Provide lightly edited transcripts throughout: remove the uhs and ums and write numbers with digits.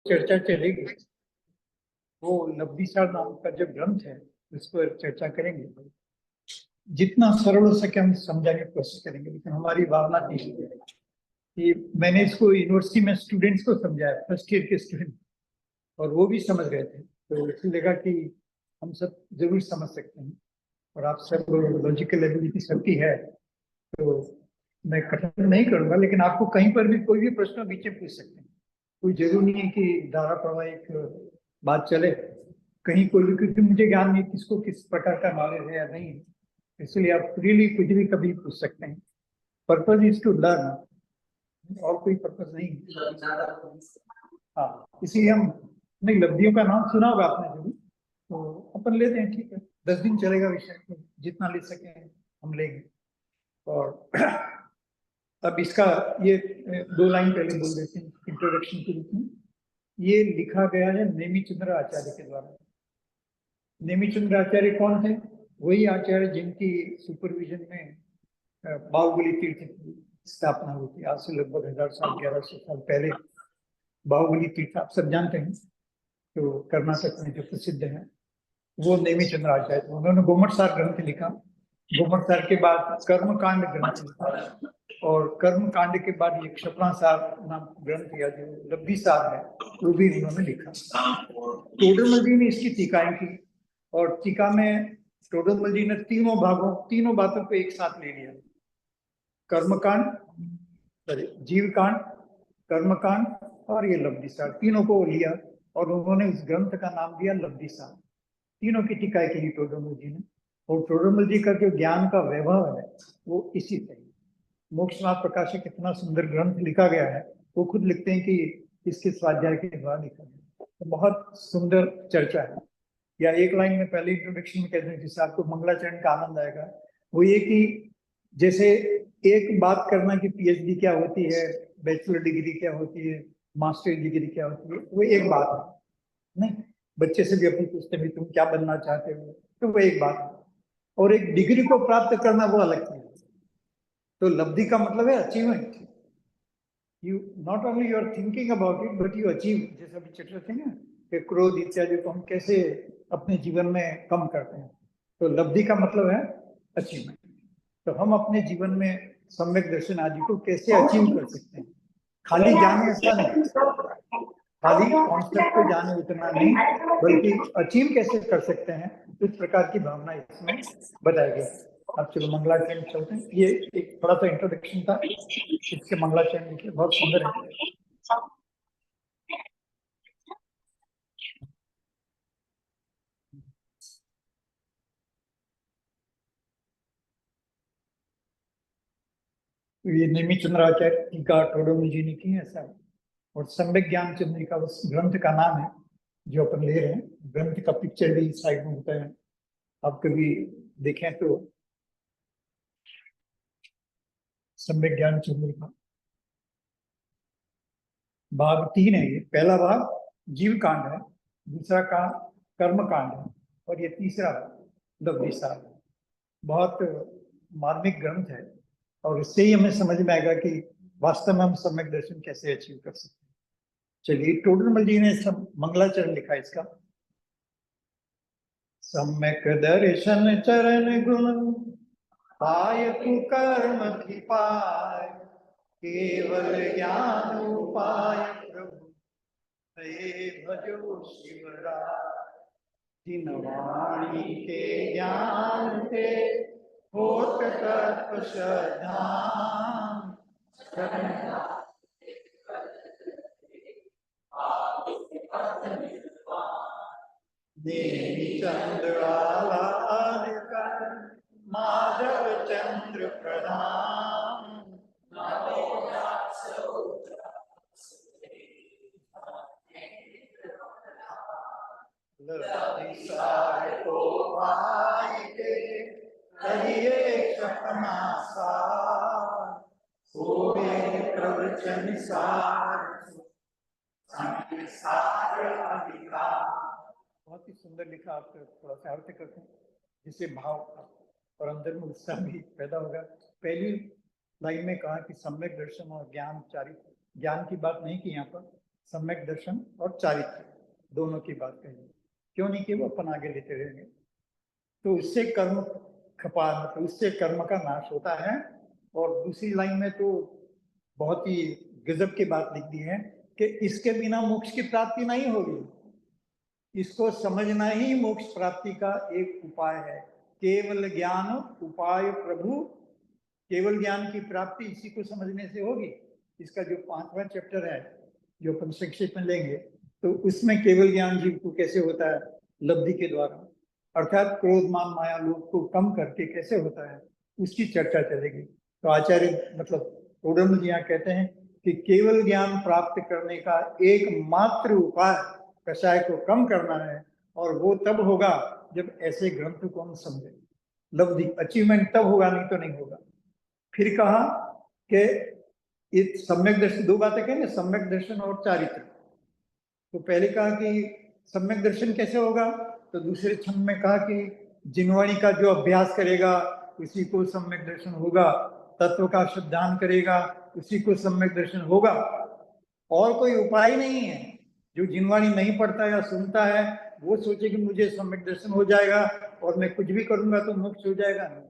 चर्चा चलेगी वो लब्धिसार नाम का जो ग्रंथ है उस पर चर्चा करेंगे। जितना सरल हो सके हम समझाने की कोशिश करेंगे, लेकिन हमारी भावना थी कि मैंने इसको यूनिवर्सिटी में स्टूडेंट्स को समझाया, फर्स्ट ईयर के स्टूडेंट, और वो भी समझ गए थे। तो इसलिए लगा कि हम सब जरूर समझ सकते हैं और आप सब लॉजिकल एबिलिटी सबकी है, तो मैं कठिन नहीं करूंगा। लेकिन आपको कहीं पर भी कोई भी प्रश्न बीच में पूछ सकते हैं, कोई जरूरी नहीं है कि धारा प्रवाह एक बात चले कहीं कोई भी, क्योंकि मुझे ज्ञान नहीं किसको किस प्रकार का नॉलेज है या नहीं है, इसलिए आप फ्रीली कुछ भी कभी पूछ सकते हैं। पर्पज इज टू लर्न, और कोई पर्पज नहीं है। हाँ, इसलिए हम नहीं, लब्धियों का नाम सुना होगा आपने जरूर, तो अपन लेते हैं, ठीक है। 10 दिन चलेगा विषय, तो जितना ले सके हम लेंगे। और अब इसका ये 2 लाइन पहले बोल देते हैं इंट्रोडक्शन के रूप में। ये लिखा गया है नेमिचंद्र आचार्य के द्वारा। नेमिचंद्र आचार्य कौन थे? वही आचार्य जिनकी सुपरविजन में बाहुबली तीर्थ की स्थापना हुई थी, आज से लगभग 1000 साल 1100 साल पहले। बाहुबली तीर्थ आप सब जानते हैं, तो कर्नाटक में जो प्रसिद्ध है, वो नेमिचंद्र आचार्य थे। उन्होंने गोमटसार ग्रंथ लिखा, गोमटसार के बाद कर्मकांड ग्रंथ लिखा, और कर्मकांड के बाद ये क्षपणासार नाम ग्रंथ या जो लब्धिसार है वो भी उन्होंने लिखा। टोडरमल जी ने इसकी टीकाएं की, और टीका में टोडरमल जी ने तीनों बातों को एक साथ ले लिया। कर्मकांड, जीवकांड, कर्मकांड और ये लब्धिसार, तीनों को लिया और उन्होंने उस ग्रंथ का नाम दिया लब्धिसार। तीनों की टीकाएं की टोडरमल जी ने। और टोडरमल जी का जो ज्ञान का वैभव है वो इसी से। मोक्षनाथ प्रकाशिक इतना सुंदर ग्रंथ लिखा गया है, वो खुद लिखते हैं कि इसके स्वाध्याय के द्वारा लिखा गया, तो बहुत सुंदर चर्चा है। या एक लाइन में पहले इंट्रोडक्शन में कहते हैं, जिससे आपको मंगलाचरण का आनंद आएगा, वो ये कि जैसे एक बात करना कि पीएचडी क्या होती है, बैचलर डिग्री क्या होती है, मास्टर डिग्री क्या होती है, वो एक बात है। नहीं, बच्चे से भी अपन पूछते हैं तुम क्या बनना चाहते हो, तो वो एक बात है। और एक डिग्री को प्राप्त करना वो अलग चीज है। तो लब्धि का मतलब है achievement. You not only you are thinking about it but you achieve. जैसे अभी चर्चा थे ना कि क्रोध इत्यादि को हम कैसे अपने जीवन में कम करते हैं, तो लब्धि का मतलब है अचीवमेंट। तो हम अपने जीवन में सम्यक दर्शन आदि को कैसे अचीव कर सकते हैं। खाली ज्ञान ऐसा नहीं, खाली कॉन्सेप्ट पे जाने उतना नहीं, बल्कि अचीव कैसे कर सकते हैं, इस प्रकार की भावना इसमें बताई गई। अब चलो मंगलाचरण चलते हैं। ये एक थोड़ा सा इंट्रोडक्शन था, इसके मंगलाचरण लिखे बहुत सुंदर है। ये नेमिचंद्राचार्य टीका टोडरमल जी ने की है ऐसा। और सम्यक ज्ञान चंद्रिका उस ग्रंथ का नाम है जो अपन ले रहे हैं। ग्रंथ का पिक्चर भी साइड में होता है, आप कभी देखें तो। सम्यक ज्ञान चंद्रिका भाग 3 है ये। पहला भाग जीव कांड है, दूसरा कांड कर्म कांड है, और ये तीसरा लब्धिसार है। बहुत मार्मिक ग्रंथ है, और इससे ही हमें समझ में आएगा कि वास्तव में हम सम्यक दर्शन कैसे अचीव कर सकते हैं। चलिए, टोडरमल जी ने सब मंगलाचरण लिखा इसका। सम्यक दर्शन चरण गुण पाय तु कर्म की पाय, केवल ज्ञान उपाय प्रभु हे भजो शिवराय। जिन वाणी के ज्ञान ते होत तत्व श्रद्धान, नेमि चंद्र आलाकर माधव चंद्र प्रधान। लब्धिसार को पाई के कहिए क्षपना सार, होवे प्रवचन सार संसार अधिकार। बहुत ही सुंदर लिखा। आप थोड़ा सा अर्थ करते हैं जिससे भाव और अंदर में उत्साह भी पैदा होगा। पहली लाइन में कहा कि सम्यक दर्शन और ज्ञान चारित्र, ज्ञान की बात नहीं की यहाँ पर, सम्यक दर्शन और चारित्र दोनों की बात कही। क्यों नहीं कि वो अपन आगे लेते रहेंगे। तो इससे कर्म खपा, मतलब इससे कर्म का नाश होता है। और दूसरी लाइन में तो बहुत ही गजब की बात लिख दी है कि इसके बिना मोक्ष की प्राप्ति नहीं होगी। इसको समझना ही मोक्ष प्राप्ति का एक उपाय है। केवल ज्ञान उपाय प्रभु, केवल ज्ञान की प्राप्ति इसी को समझने से होगी। इसका जो 5वां चैप्टर है जो अपन संक्षेप में लेंगे, तो उसमें केवल ज्ञान जीव को कैसे होता है, लब्धि के द्वारा, अर्थात क्रोध मान माया लोभ को कम करके कैसे होता है, उसकी चर्चा चलेगी। तो आचार्य मतलब टोडरमल जी यहाँ कहते हैं कि केवल ज्ञान प्राप्त करने का एकमात्र उपाय कषाय को कम करना है, और वो तब होगा जब ऐसे ग्रंथ को हम समझे। लब्धि अचीवमेंट तब होगा, नहीं तो नहीं होगा। फिर कहा कि ये सम्यक दर्शन, दो बातें कहें ना, सम्यक दर्शन और चारित्र। तो पहले कहा कि सम्यक दर्शन कैसे होगा, तो दूसरे छंद में कहा कि जिनवाणी का जो अभ्यास करेगा उसी को सम्यक दर्शन होगा, तत्व का शुद्धान करेगा उसी को सम्यक दर्शन होगा। और कोई उपाय नहीं है। जो जिनवाणी नहीं पढ़ता या सुनता है वो सोचे कि मुझे सम्यक दर्शन हो जाएगा और मैं कुछ भी करूंगा तो मोक्ष हो जाएगा। नहीं,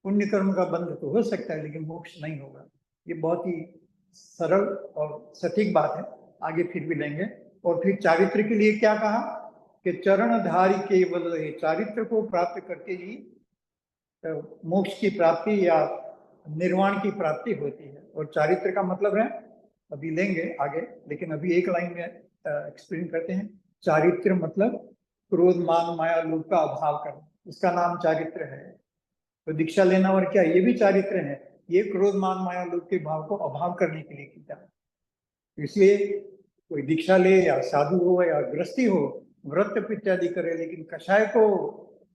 पुण्य कर्म का बंध तो हो सकता है लेकिन मोक्ष नहीं होगा। ये बहुत ही सरल और सटीक बात है, आगे फिर भी लेंगे। और फिर चारित्र के लिए क्या कहा कि चरणधारी केवल है, चारित्र को प्राप्त करके ही मोक्ष की प्राप्ति या निर्वाण की प्राप्ति होती है। और चारित्र का मतलब है, अभी लेंगे आगे, लेकिन अभी एक लाइन में एक्सप्लेन करते हैं। चारित्र मतलब क्रोध मान माया लोभ का अभाव करना, इसका नाम चारित्र है। तो दीक्षा लेना और क्या, ये भी चारित्र है। ये क्रोध मान माया लोभ के भाव को अभाव करने के लिए किया। इसलिए कोई दीक्षा ले या साधु हो या गृहस्थी हो, व्रत इत्यादि करे, लेकिन कषाय को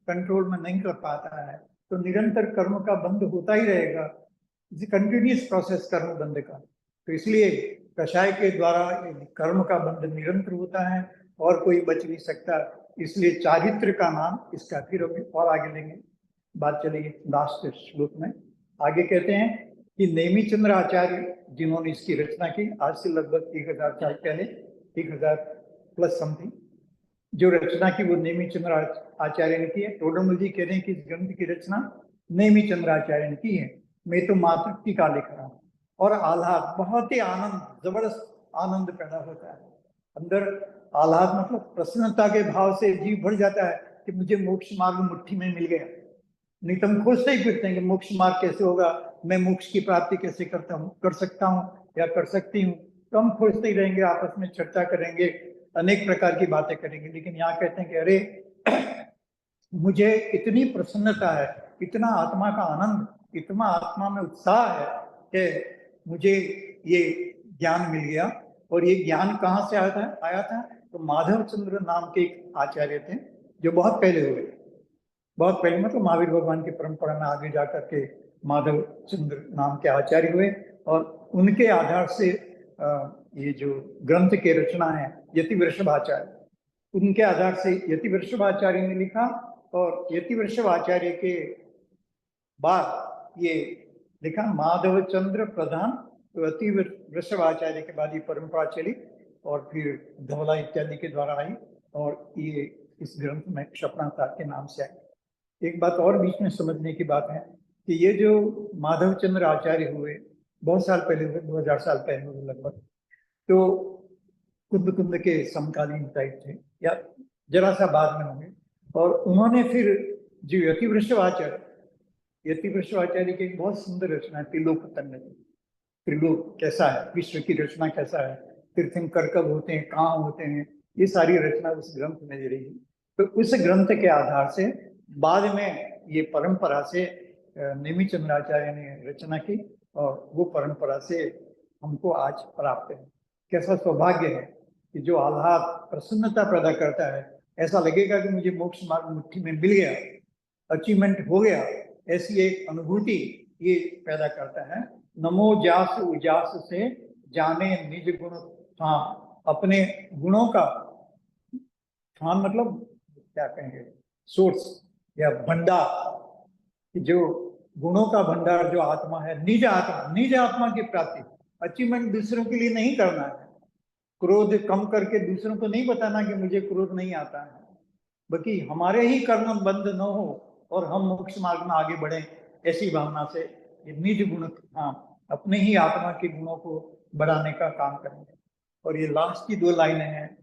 कंट्रोल में नहीं कर पाता है तो निरंतर कर्म का बंध होता ही रहेगा। कंटिन्यूस प्रोसेस कर्म बंध का। तो इसलिए कषाय के द्वारा कर्म का बंध निरंतर होता है और कोई बच नहीं सकता। इसलिए चारित्र का नाम इसका, फिर और आगे लेंगे, बात चलेगी लास्ट श्लोक में। आगे कहते हैं कि नेमिचंद्र आचार्य जिन्होंने इसकी रचना की, आज से लगभग 1000 साल पहले, 1000 प्लस समथिंग, जो रचना की वो नेमिचंद्र आचार्य ने की है। टोडरमल जी कह रहे हैं कि इस ग्रंथ की रचना नेमिचंद्र आचार्य ने की है। मैं तो मात्र टीका लिख रहा हूँ। और आह्लाद, बहुत ही आनंद, जबरदस्त आनंद पैदा होता है अंदर। आह्लाद मतलब प्रसन्नता के भाव से जीव भर जाता है कि मुझे मोक्ष मार्ग मुट्ठी में मिल गया। नहीं तो हम खोजते ही फिरते हैं कि मोक्ष मार्ग कैसे होगा, मैं मोक्ष की प्राप्ति कैसे करता हूँ, कर सकता हूँ या कर सकती हूँ। तो हम खोजते ही रहेंगे, आपस में चर्चा करेंगे, अनेक प्रकार की बातें करेंगे। लेकिन यहाँ कहते हैं कि अरे मुझे इतनी प्रसन्नता है, इतना आत्मा का आनंद, इतना आत्मा में उत्साह है कि मुझे ये ज्ञान मिल गया। और ये ज्ञान कहाँ से आया था तो माधव चंद्र नाम के एक आचार्य थे जो बहुत पहले हुए, बहुत पहले, मतलब महावीर भगवान की परंपरा में आगे जाकर के माधव चंद्र नाम के आचार्य हुए। और उनके आधार से ये जो ग्रंथ के रचना है यति वृषभाचार्य, उनके आधार से यति वृषभाचार्य ने लिखा। और यति वृषभाचार्य के बाद ये लिखा माधव चंद्र प्रधान, तो यति वृषभाचार्य के बाद ये परंपरा चली और फिर धवला इत्यादि के द्वारा आई और ये इस ग्रंथ में क्षपणाकार के नाम से आई। एक बात और बीच में समझने की बात है कि ये जो माधव चंद्र आचार्य हुए बहुत साल पहले हुए, 2000 साल पहले हुए लगभग, तो कुंद कुंद के समकालीन टाइप थे या जरा सा बाद में होंगे। और उन्होंने फिर जो यति वृषभाचार्य की एक बहुत सुंदर रचना है त्रिलोक तन्मय। त्रिलोक कैसा है, विश्व की रचना कैसा है, तीर्थंकर कब होते हैं, कहाँ होते हैं, ये सारी रचना उस ग्रंथ में दे रही है। तो उस ग्रंथ के आधार से बाद में ये परंपरा से नेमिचंद्राचार्य ने रचना की और वो परंपरा से हमको आज प्राप्त है। कैसा सौभाग्य है कि जो आह्लाद प्रसन्नता पैदा करता है, ऐसा लगेगा कि मुझे मोक्ष मार्ग मुट्ठी में मिल गया, अचीवमेंट हो गया, ऐसी एक अनुभूति ये पैदा करता है। नमो जास उजास से जाने निज गुण ठान, अपने गुणों का ठान मतलब क्या कहेंगे, सोर्स या भंडार, जो गुणों का भंडार जो आत्मा है, निज आत्मा की प्राप्ति। अचीवमेंट दूसरों के लिए नहीं करना है, क्रोध कम करके दूसरों को नहीं बताना कि मुझे क्रोध नहीं आता है, बल्कि हमारे ही कर्म बंद न हो और हम मोक्ष मार्ग में आगे बढ़े, ऐसी भावना से ये निज गुण, हाँ, अपने ही आत्मा के गुणों को बढ़ाने का काम करेंगे। और ये लास्ट की 2 लाइनें हैं,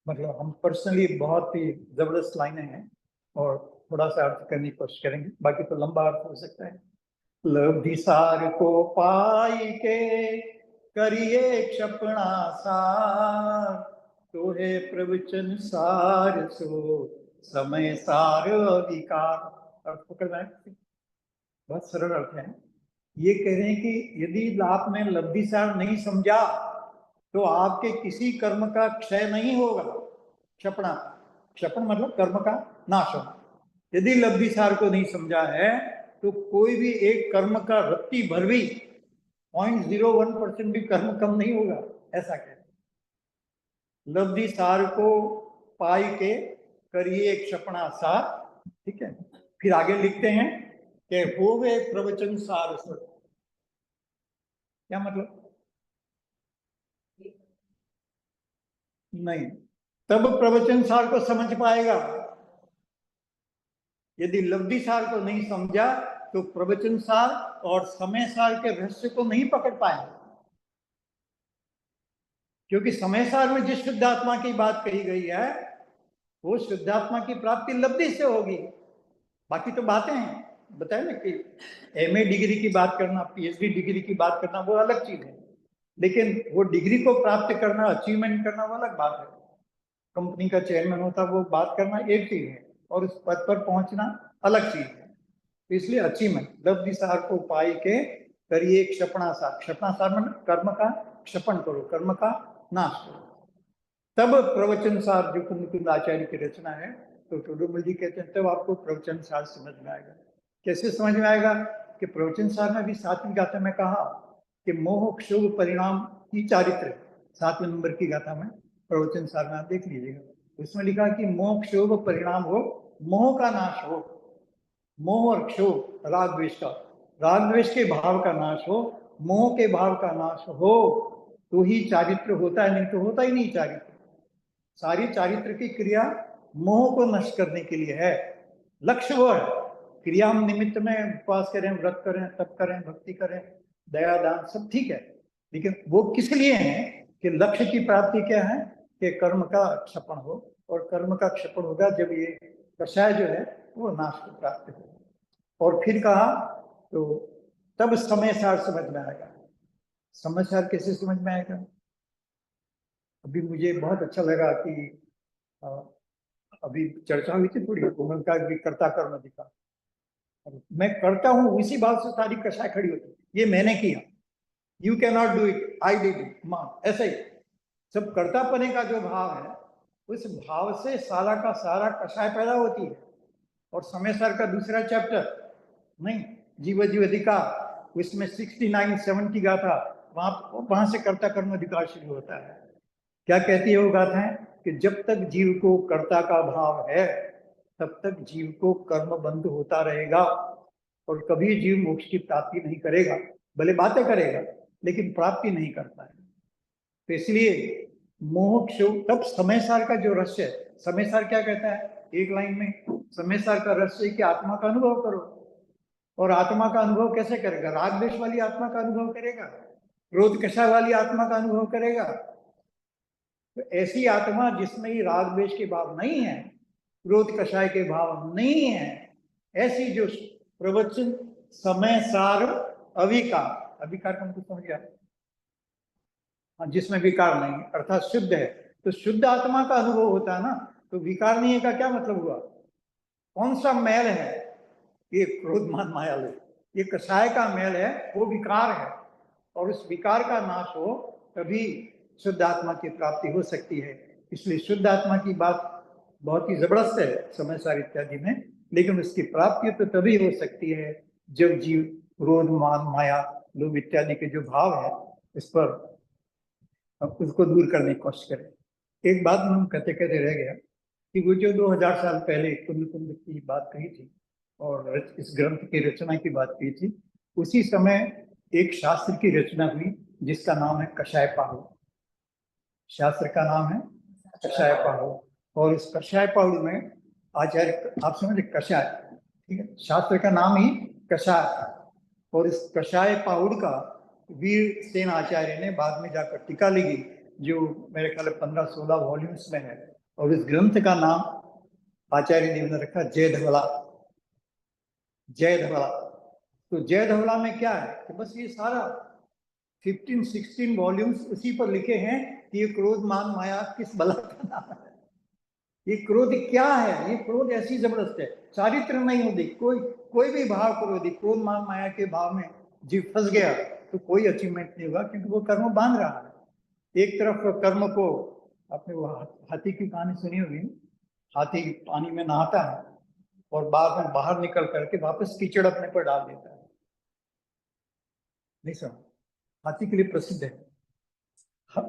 मतलब हम पर्सनली बहुत ही जबरदस्त लाइनें हैं और थोड़ा सा अर्थ करने की कोशिश करेंगे, बाकी तो लंबा अर्थ हो सकता है। लब्धि सार को पाई के करिए क्षपणा सार, तो है प्रवचन सार सो समय सार अधिकार। अर्थ पकड़ना है, बहुत सरल अर्थ है। ये कह रहे हैं कि यदि आपने लब्धि सार नहीं समझा तो आपके किसी कर्म का क्षय नहीं होगा। क्षपणा, क्षपण मतलब कर्म का नाश होना। यदि लब्धि सार को नहीं समझा है तो कोई भी एक कर्म का रत्ती भर भी 0.01% भी कर्म कम नहीं होगा, ऐसा कहते हैं। लब्धि सार को पाई के करिए क्षपणा सार, ठीक है। फिर आगे लिखते हैं कि होवे प्रवचन सार सो। क्या मतलब? नहीं, तब प्रवचन सार को समझ पाएगा। यदि लब्धि सार को नहीं समझा तो प्रवचन सार और समय सार के रहस्य को नहीं पकड़ पाएगा। क्योंकि समय सार में जिस शुद्धात्मा की बात कही गई है वो शुद्धात्मा की प्राप्ति लब्धि से होगी। बाकी तो बातें हैं, बताए ना कि एमए डिग्री की बात करना, पीएचडी डिग्री की बात करना वो अलग चीज है, लेकिन वो डिग्री को प्राप्त करना, अचीवमेंट करना वो अलग बात है। कंपनी का चेयरमैन होता वो बात करना एक चीज है और उस पद पर पहुंचना अलग चीज है। तो इसलिए अचीवमेंट, लब्धि सार को पाई के करिए क्षपणा सार। क्षपणा सार मतलब कर्म का क्षपण करो, कर्म का नाश करो। तब प्रवचन सार, जो कुंद आचार्य की रचना है, तो टोडरमल जी कहते हैं तब आपको प्रवचन सार समझ में आएगा। कैसे समझ में आएगा? कि प्रवचन सार में भी 7वीं गाथा में कहा कि मोह क्षोभ परिणाम की चारित्र, 7वें नंबर की गाथा में प्रवचन सार में आप देख लीजिएगा, उसमें लिखा कि मोह क्षोभ परिणाम हो, मोह का नाश हो। मोह और क्षोभ राग द्वेष का, राग द्वेष के भाव का नाश हो, मोह के भाव का नाश हो, तो ही चारित्र होता है, नहीं तो होता ही नहीं चारित्र। सारी चारित्र की क्रिया मोह को नष्ट करने के लिए है। लक्ष्य वो है, क्रिया हम निमित्त में उपवास करें, व्रत करें, तप करें, भक्ति करें, दया दान सब ठीक है, लेकिन वो किस लिए है? कि लक्ष्य की प्राप्ति क्या है? कि कर्म का क्षपण हो, और कर्म का क्षपण होगा जब ये कषाय जो है वो नाश को प्राप्त हो। और फिर कहा तो तब समय सार समझ में आएगा। समय सार कैसे समझ में आएगा? अभी मुझे बहुत अच्छा लगा कि अभी चर्चा हुई थी थोड़ी का भी कर्ता कर्म अधिकार, मैं करता हूं उसी बात से सारी कषाय खड़ी होती, ये मैंने किया, you can not do it, I did it, मां, ऐसे ही सब कर्ता पने का जो भाव है उस भाव से सारा का सारा कषाय पैदा होती है। और समय सार का दूसरा चैप्टर नहीं, जीव जीव अधिकार, उसमें 69-70 गाथा, वहां से कर्ता कर्म अधिकार शुरू होता है। क्या कहती है वो गाथाएं? कि जब तक जीव को कर्ता का भाव है तब तक जीव को कर्म बंद होता रहेगा और कभी जीव मोक्ष की प्राप्ति नहीं करेगा। भले बातें करेगा लेकिन प्राप्ति नहीं करता है। तो इसलिए मोह क्षोभ, तब समय सार का जो रहस्य है, समय सार क्या कहता है एक लाइन में? समय सार का रहस्य कि आत्मा का अनुभव करो। और आत्मा का अनुभव कैसे करेगा? राग द्वेष वाली आत्मा का अनुभव करेगा, क्रोध कषाय वाली आत्मा का अनुभव करेगा। तो ऐसी आत्मा जिसमें ही राग द्वेष के भाव नहीं है, क्रोध कषाय के भाव नहीं है, ऐसी जो प्रवचन समय सार अविकार, अविकार का मतलब समझ गया, जिसमें विकार नहीं है अर्थात शुद्ध है, तो शुद्ध आत्मा का अनुभव होता है ना। तो विकार नहीं है का क्या मतलब हुआ? कौन सा मैल है? ये क्रोध मान माया लोग, ये कषाय का मैल है, वो विकार है, और उस विकार का नाश हो तभी शुद्ध आत्मा की प्राप्ति हो सकती है। इसलिए शुद्ध आत्मा की बात बहुत ही जबरदस्त है समय सार इत्यादि में, लेकिन उसकी प्राप्ति तो तभी हो सकती है जब जीव क्रोध मान माया लोभ इत्यादि के जो भाव है इस पर उसको दूर करने की कोशिश करें। एक बात हम कहते कहते रह गया कि वो जो 2000 साल पहले कुंद कुंद की बात कही थी और इस ग्रंथ की रचना की बात की थी, उसी समय एक शास्त्र की रचना हुई जिसका नाम है कषाय पाहु। शास्त्र का नाम है कषाय पाहुड़। और इस कषाय पाहुड़ में आचार्य, आप समझे, कषाय, ठीक है, शास्त्र का नाम ही कषाय। और इस कषाय पाहुड़ का वीर सेन आचार्य ने बाद में जाकर टीका लिखी, जो मेरे ख्याल 15-16 वॉल्यूम्स में है। और इस ग्रंथ का नाम आचार्य देव ने रखा जय धवला। जय धवला। तो जय धवला में क्या है कि बस ये सारा 15-16 वॉल्यूम्स उसी पर लिखे हैं कि ये क्रोध मान माया किस बला का नाम है, ये क्रोध क्या है। ये क्रोध ऐसी जबरदस्त है, चारित्र नहीं होती, कोई भी भाव क्रोधी, क्रोध मान माया के भाव में जीव फंस गया तो कोई अचीवमेंट नहीं होगा, क्योंकि वो कर्म बांध रहा है। एक तरफ कर्म को, आपने वो हाथी की कहानी सुनी होगी, हाथी पानी में नहाता है और बाद में बाहर निकल करके वापस कीचड़ अपने पर डाल देता है। नहीं सुना? हाथी के लिए प्रसिद्ध है,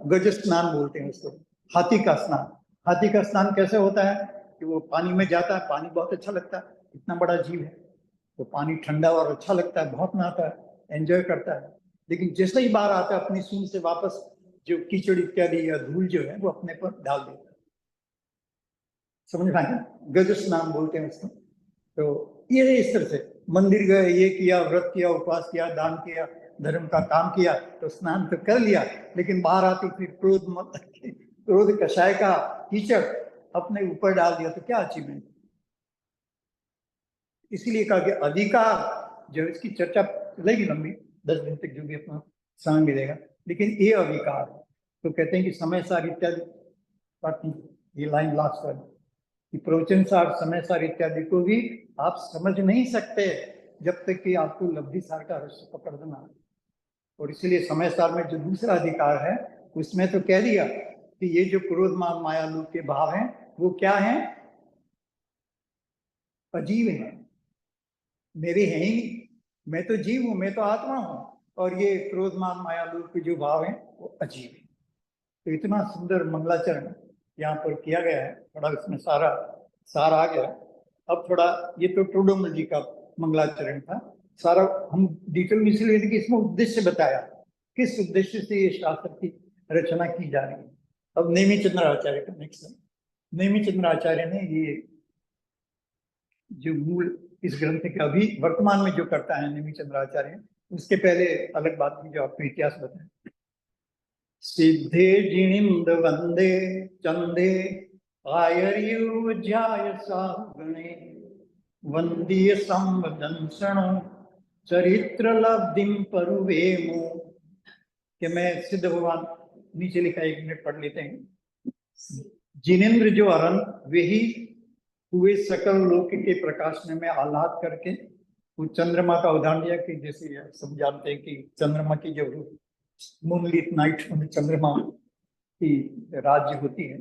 गज स्नान बोलते हैं उसको, हाथी का स्नान। हाथी का स्नान कैसे होता है कि वो पानी में जाता है, पानी बहुत अच्छा लगता है, इतना बड़ा जीव है तो पानी ठंडा और अच्छा लगता है, बहुत नहाता है, एंजॉय करता है। लेकिन जैसे ही बाहर आता है अपनी सूंड से वापस जो कीचड़ इत्यादि या धूल जो है वो अपने पर डाल देता है। समझ पाए? गज स्नान बोलते हैं उसको। तो ये इस तरह से मंदिर गए, ये किया, व्रत किया, उपवास किया, दान किया, धर्म का काम किया, तो स्नान तो कर लिया, लेकिन बाहर आती फिर क्रोध कषाय का कीचड़ अपने ऊपर डाल दिया तो क्या अचीवमेंट। इसीलिए कहा कि अधिकार जो, इसकी चर्चा चलेगी लंबी, 10 दिन तक जो भी अपना समय मिलेगा, लेकिन ये अविकार। तो कहते हैं कि समय सार इत्यादि, ये लाइन लास्ट वाली कि प्रवचन सार, समय सार इत्यादि को भी आप समझ नहीं सकते जब तक कि आपको लब्धि सार का रस पकड़ देना। और इसीलिए समय सार में जो दूसरा अधिकार है उसमें तो कह दिया कि ये जो क्रोध मान माया लोभ के भाव हैं वो क्या हैं, अजीब हैं, मेरे हैं ही नहीं, मैं तो जीव हूं, मैं तो आत्मा हूं, और ये क्रोध मान माया लोभ के जो भाव हैं वो अजीब है। तो इतना सुंदर मंगलाचरण यहाँ पर किया गया है, थोड़ा इसमें सारा सार आ गया। अब थोड़ा, ये तो टोडोमल जी का मंगलाचरण था, सारा हम डिटेल में इसलिए कि इसमें उद्देश्य बताया, किस उद्देश्य से ये शास्त्र की रचना की जा रही है। अब नेमी चंद्र आचार्य का नेक्स्ट है। नेमी चंद्र आचार्य ने ये जो मूल इस ग्रंथ का अभी वर्तमान में जो करता है नेमी चंद्र आचार्य, उसके पहले अलग बात थी जो आपको इतिहास बताए। सिद्धे जिनिंद वंदे चंदे आयर्युज्याय सागणे वंदीय संवदंसणो चरित्र लब्धिम परुवेमो। कि मैं सिद्ध भगवान, नीचे लिखा, 1 मिनट पढ़ लेते हैं। जिनेन्द्र जो अरंत, वे ही हुए सकल लोक के प्रकाश में आह्लाद करके, वो चंद्रमा का उदाहरण दिया कि जैसे सब जानते हैं कि चंद्रमा की जो मूनलिट नाइट में चंद्रमा की राज्य होती है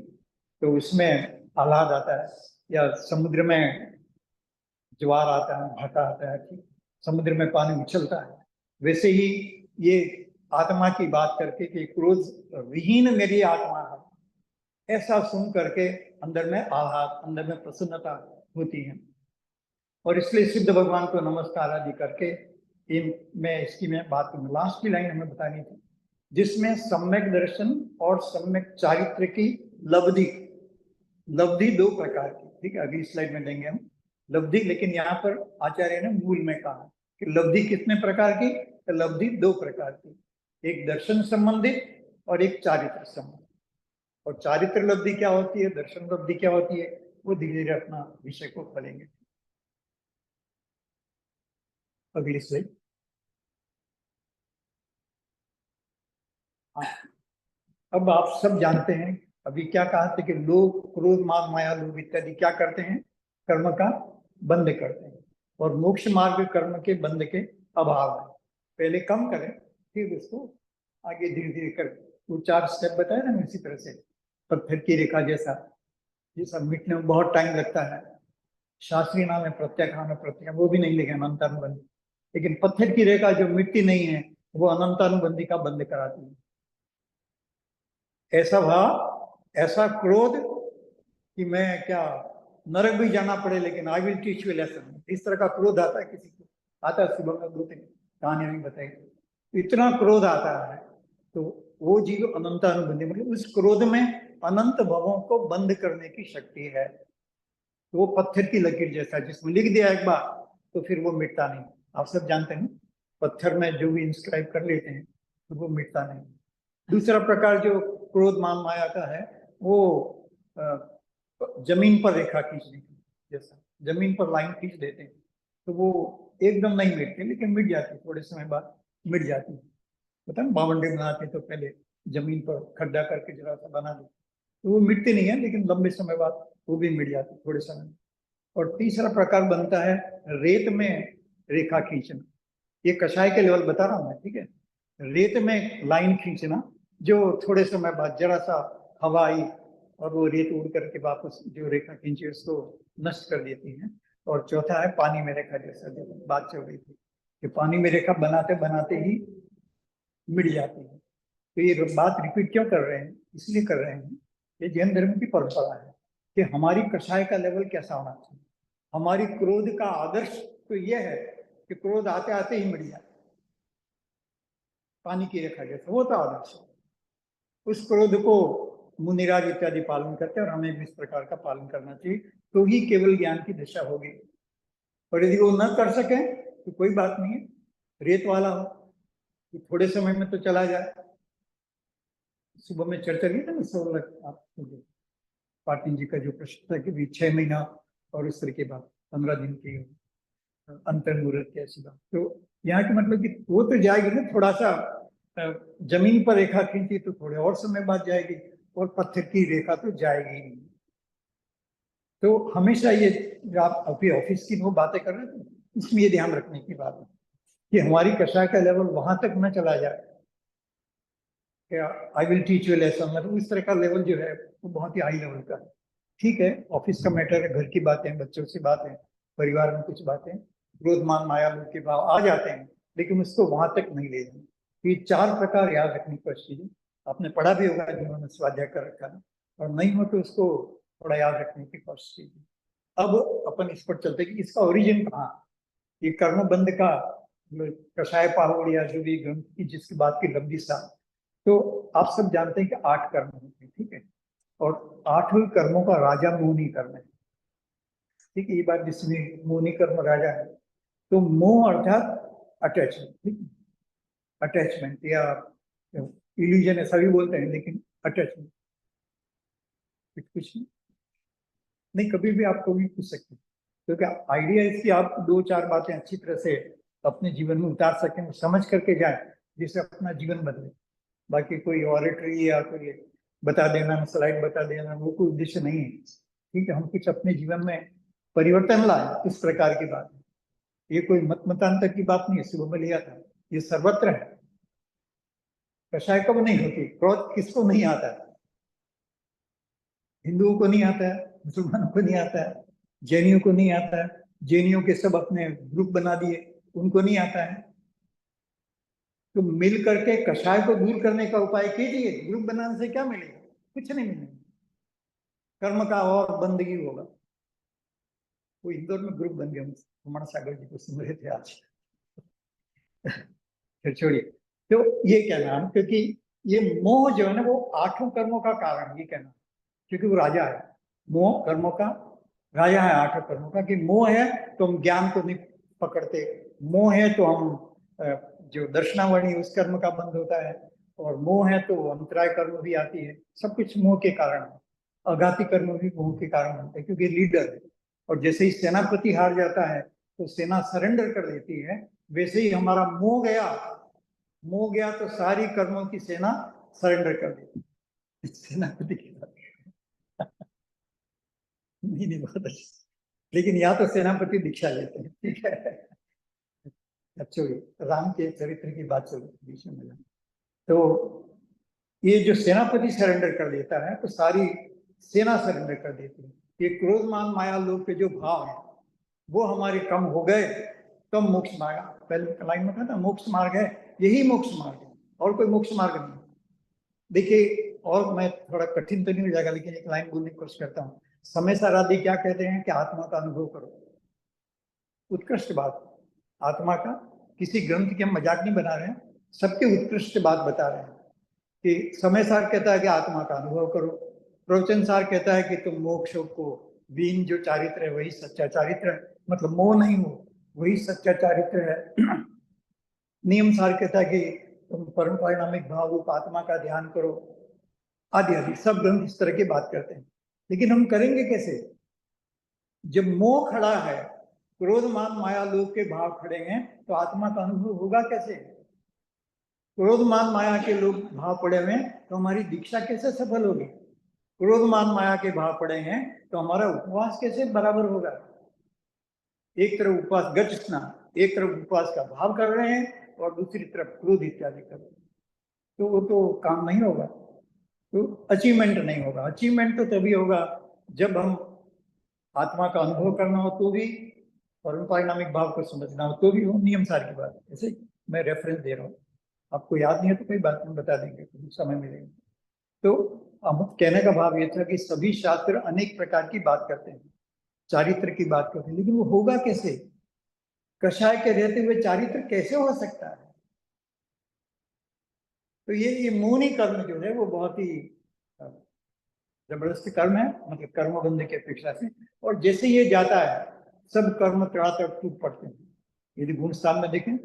तो उसमें आह्लाद आता है, या समुद्र में ज्वार आता है, भाटा आता है कि समुद्र में पानी उछलता है, वैसे ही ये आत्मा की बात करके कि क्रोध विहीन मेरी आत्मा है, ऐसा सुन करके अंदर में आह्लाद, अंदर में प्रसन्नता होती है। और इसलिए सिद्ध भगवान को नमस्कार आदि करके मैं बात करूँ, लास्ट की लाइन हमें बतानी थी, जिसमें सम्यक दर्शन और सम्यक चारित्र की लब्धि, लब्धि 2 प्रकार की, ठीक है, अगली स्लाइड में देंगे हम लब्धि। लेकिन यहाँ पर आचार्य ने मूल में कहा कि लब्धि कितने प्रकार की, तो लब्धि 2 प्रकार की, एक दर्शन संबंधित और एक चारित्र संबंधित। और चारित्र लब्धि क्या होती है, दर्शन लब्धि क्या होती है, वो धीरे धीरे अपना विषय को खोलेंगे। अगली स्लाइड। अब आप सब जानते हैं, अभी क्या कहा था कि लोग क्रोध मान माया लोभ इत्यादि क्या करते हैं, कर्म का बंद करते हैं, और मोक्ष मार्ग कर्म के बंद के अभाव है। पहले कम करें फिर उसको आगे धीरे धीरे कर, वो 4 स्टेप बताए ना, इसी तरह से पत्थर की रेखा जैसा, ये सब मिटने में बहुत टाइम लगता है। शास्त्रीय नाम है प्रत्याख्यान में, प्रत्याख्यान वो भी नहीं लिखे अनंतानुबंधी, लेकिन पत्थर की रेखा जो मिट्टी नहीं है वो अनंतानुबंधी का बंद कराती है। ऐसा भाव, ऐसा क्रोध कि मैं क्या नरक भी जाना पड़े लेकिन I will teach you lesson, इस तरह का क्रोध आता है किसी को, आता है। सुबह में 2-3 कहानियां भी बताई, इतना क्रोध आता है तो वो जीव अनंत अनुबंधी, मतलब उस क्रोध में अनंत भवों को बंद करने की शक्ति है। तो वो पत्थर की लकीर जैसा है, जिसमें लिख दिया एक बार तो फिर वो मिटता नहीं। आप सब जानते हैं पत्थर में जो भी इंस्क्राइब कर लेते हैं तो वो मिटता नहीं। दूसरा प्रकार जो क्रोध मान माया का है, वो जमीन पर रेखा खींचने की, जैसा जमीन पर लाइन खींच देते हैं तो वो एकदम नहीं मिटती, लेकिन मिट जाती, थोड़े समय बाद मिट जाती है। पता है बाउंड्री बनाते तो पहले जमीन पर खड्डा करके जरा सा बना दो तो वो मिटती नहीं है, लेकिन लंबे समय बाद वो भी मिट जाती थोड़े समय। और तीसरा प्रकार बनता है रेत में रेखा खींचना। ये कषाय के लेवल बता रहा हूं मैं, ठीक है। रेत में लाइन खींचना जो थोड़े समय बाद जरा सा हवा आई और वो रेत उड़ करके वापस जो रेखा खींची उसको नष्ट कर देती है। और चौथा है पानी में रेखा, जैसा जो बात चल रही थी कि पानी में रेखा बनाते बनाते ही मिट जाती है। तो ये बात रिपीट क्यों कर रहे हैं, इसलिए कर रहे हैं, ये जैन धर्म की परंपरा है कि हमारी कषाय का लेवल कैसा होना चाहिए। हमारी क्रोध का आदर्श तो यह है कि क्रोध आते आते ही मिट जाए, पानी की रेखा जैसा, वो तो आदर्श है। उस क्रोध को मुनिराज इत्यादि पालन करते हैं और हमें भी इस प्रकार का पालन करना चाहिए, तो ही केवल ज्ञान की दिशा होगी। और यदि वो न कर सके तो कोई बात नहीं है, रेत वाला हो तो थोड़े समय में तो चला जाए। सुबह में चर्चा की था ना, 16 आपको पाटिल जी का जो प्रश्न था कि 6 महीना और उस तरह के बाद 15 दिन की अंतर मुहूर्त की ऐसी बात, तो यहाँ की मतलब कि वो तो जाएगी ना, थोड़ा सा जमीन पर रेखा खींची तो थोड़े और समय बाद जाएगी, और पत्थर की रेखा तो जाएगी ही नहीं। तो हमेशा ये जो आप अभी ऑफिस की वो बातें कर रहे थे, इसमें ये ध्यान रखने की बात है कि हमारी कषाय का लेवल वहां तक न चला जाए कि I will teach you lesson, मतलब इस तरह का लेवल जो है वो बहुत ही हाई लेवल का है। ठीक है, ऑफिस का मैटर है, घर की बातें, बच्चों से बातें, परिवार में कुछ बातें, क्रोध मान माया लोभ के भाव आ जाते हैं, लेकिन उसको वहां तक नहीं ले जाना। ये 4 प्रकार याद रखनी पड़ती। आपने पढ़ा भी होगा जिन्होंने स्वाध्याय कर रखा है, और नहीं हो तो उसको थोड़ा याद रखने की कोशिश कीजिए। अब अपन इस पर चलते कि इसका ओरिजिन कहाँ, ये कर्मबंध का कषाय पाहुड़ या जो भी ग्रंथ की जिसकी बात की लंबी सा, तो आप सब जानते हैं कि 8 कर्म होते हैं, ठीक है। और 8 कर्मों का राजा मोहनी कर्म है, ठीक है। ये बात जिसमें मोहनी कर्म राजा है, तो मोह अर्थात अटैचमेंट, ठीक है, अटैचमेंट या इल्यूजन ऐसा भी बोलते हैं, लेकिन अटैचमेंट कुछ नहीं, कभी भी आप कभी पूछ सकते हैं, क्योंकि आइडिया इसकी आप 2-4 बातें अच्छी तरह से अपने जीवन में उतार सकें, समझ करके जाए, जिससे अपना जीवन बदले। बाकी कोई ऑरेटरी या कोई बता देना, स्लाइड बता देना, वो कोई उद्देश्य नहीं है, ठीक है। हम कुछ अपने जीवन में परिवर्तन लाए, इस प्रकार की बात है। ये कोई मतांतर की बात नहीं है, सुबह में लिया था, ये सर्वत्र है। कषाय कब नहीं होती, क्रोध किसको नहीं आता है, हिंदुओं को नहीं आता है, मुसलमानों को नहीं आता है, जैनियों को नहीं आता है, जैनियों के सब अपने ग्रुप बना दिए, उनको नहीं आता है। तो मिल करके कषाय को दूर करने का उपाय कीजिए, ग्रुप बनाने से क्या मिलेगा, कुछ नहीं मिलेगा, कर्म का और बंदगी होगा। वो इंदौर में ग्रुप बन गया, रमण सागर जी को सुन रहे थे आज। फिर छोड़िए, तो ये कहना हम, क्योंकि ये मोह जो है ना वो 8 कर्मों का कारण, ये कहना, क्योंकि वो राजा है, मोह कर्मों का राजा है, 8 कर्मों का। कि मोह है तो हम ज्ञान को नहीं पकड़ते, मोह है तो हम जो दर्शनावणी उस कर्म का बंद होता है, और मोह है तो अंतराय कर्म भी आती है। सब कुछ मोह के कारण है, अघाती कर्म भी मोह के कारण बनते हैं, क्योंकि लीडर है। और जैसे ही सेनापति हार जाता है तो सेना सरेंडर कर देती है, वैसे ही हमारा मोह गया तो सारी कर्मों की सेना सरेंडर कर देती सेनापति के साथ। नहीं बहुत अच्छा, लेकिन यहाँ तो सेनापति दीक्षा लेते हैं, ठीक है। अच्छा, राम के चरित्र की बात चल रही बीच में, तो ये जो सेनापति सरेंडर कर देता है तो सारी सेना सरेंडर कर देती है। ये क्रोध मान माया लोभ के जो भाव है वो हमारे कम हो गए, तब मोक्ष मार्ग, पहले लाइन में था ना, मोक्ष मार्ग है, यही मोक्ष मार्ग है, और कोई मोक्ष मार्ग नहीं। देखिए, और मैं थोड़ा कठिन तो नहीं हो जाएगा, लेकिन एक लाइन बोलने की कोशिश करता हूँ। समय सारादी क्या कहते हैं कि आत्मा का अनुभव करो, उत्कृष्ट बात आत्मा का। किसी ग्रंथ की हम मजाक नहीं बना रहे हैं, सबके उत्कृष्ट बात बता रहे हैं। कि समय सार कहता है कि आत्मा का अनुभव करो, प्रवचन सार कहता है कि तुम मोक्ष को वीन जो चारित्र है वही सच्चा चारित्र है, मतलब मोह नहीं हो वही सच्चा चारित्र है। नियम सार कहता है कि तुम परम परिणामिक भाव रूप आत्मा का ध्यान करो, आदि आदि सब ग्रंथ इस तरह की बात करते हैं। लेकिन हम करेंगे कैसे? जब मोह खड़ा है, क्रोध मान माया लोभ के भाव खड़े हैं, तो आत्मा का अनुभव होगा कैसे? क्रोध मान माया के लोग भाव पड़े हुए हैं तो हमारी दीक्षा कैसे सफल होगी? क्रोध मान माया के भाव पड़े हैं तो हमारा उपवास कैसे बराबर होगा? एक तरफ उपवास गच स्नान, एक तरफ उपवास का भाव कर रहे हैं और दूसरी तरफ क्रोध इत्यादि कर रहे हैं, तो वो तो काम नहीं होगा, तो अचीवमेंट नहीं होगा। अचीवमेंट तो तभी होगा जब हम आत्मा का अनुभव करना हो तो भी, और परिणामिक भाव को समझना हो तो भी हो। नियम सार की बात ऐसे मैं रेफरेंस दे रहा हूँ, आपको याद नहीं है तो कोई बात नहीं, बता देंगे तो समय मिलेगा। तो अब कहने का भाव ये था कि सभी शास्त्र अनेक प्रकार की बात करते हैं, चारित्र की बात करते हैं, लेकिन वो होगा कैसे? कषाय के रहते हुए चारित्र कैसे हो सकता है? तो ये मौनी कर्म जो है वो बहुत ही जबरदस्त कर्म है, मतलब कर्म बंध की अपेक्षा से। और जैसे ये जाता है सब कर्म तड़ातड़ टूट पड़ते हैं। यदि गुण स्थान में देखें,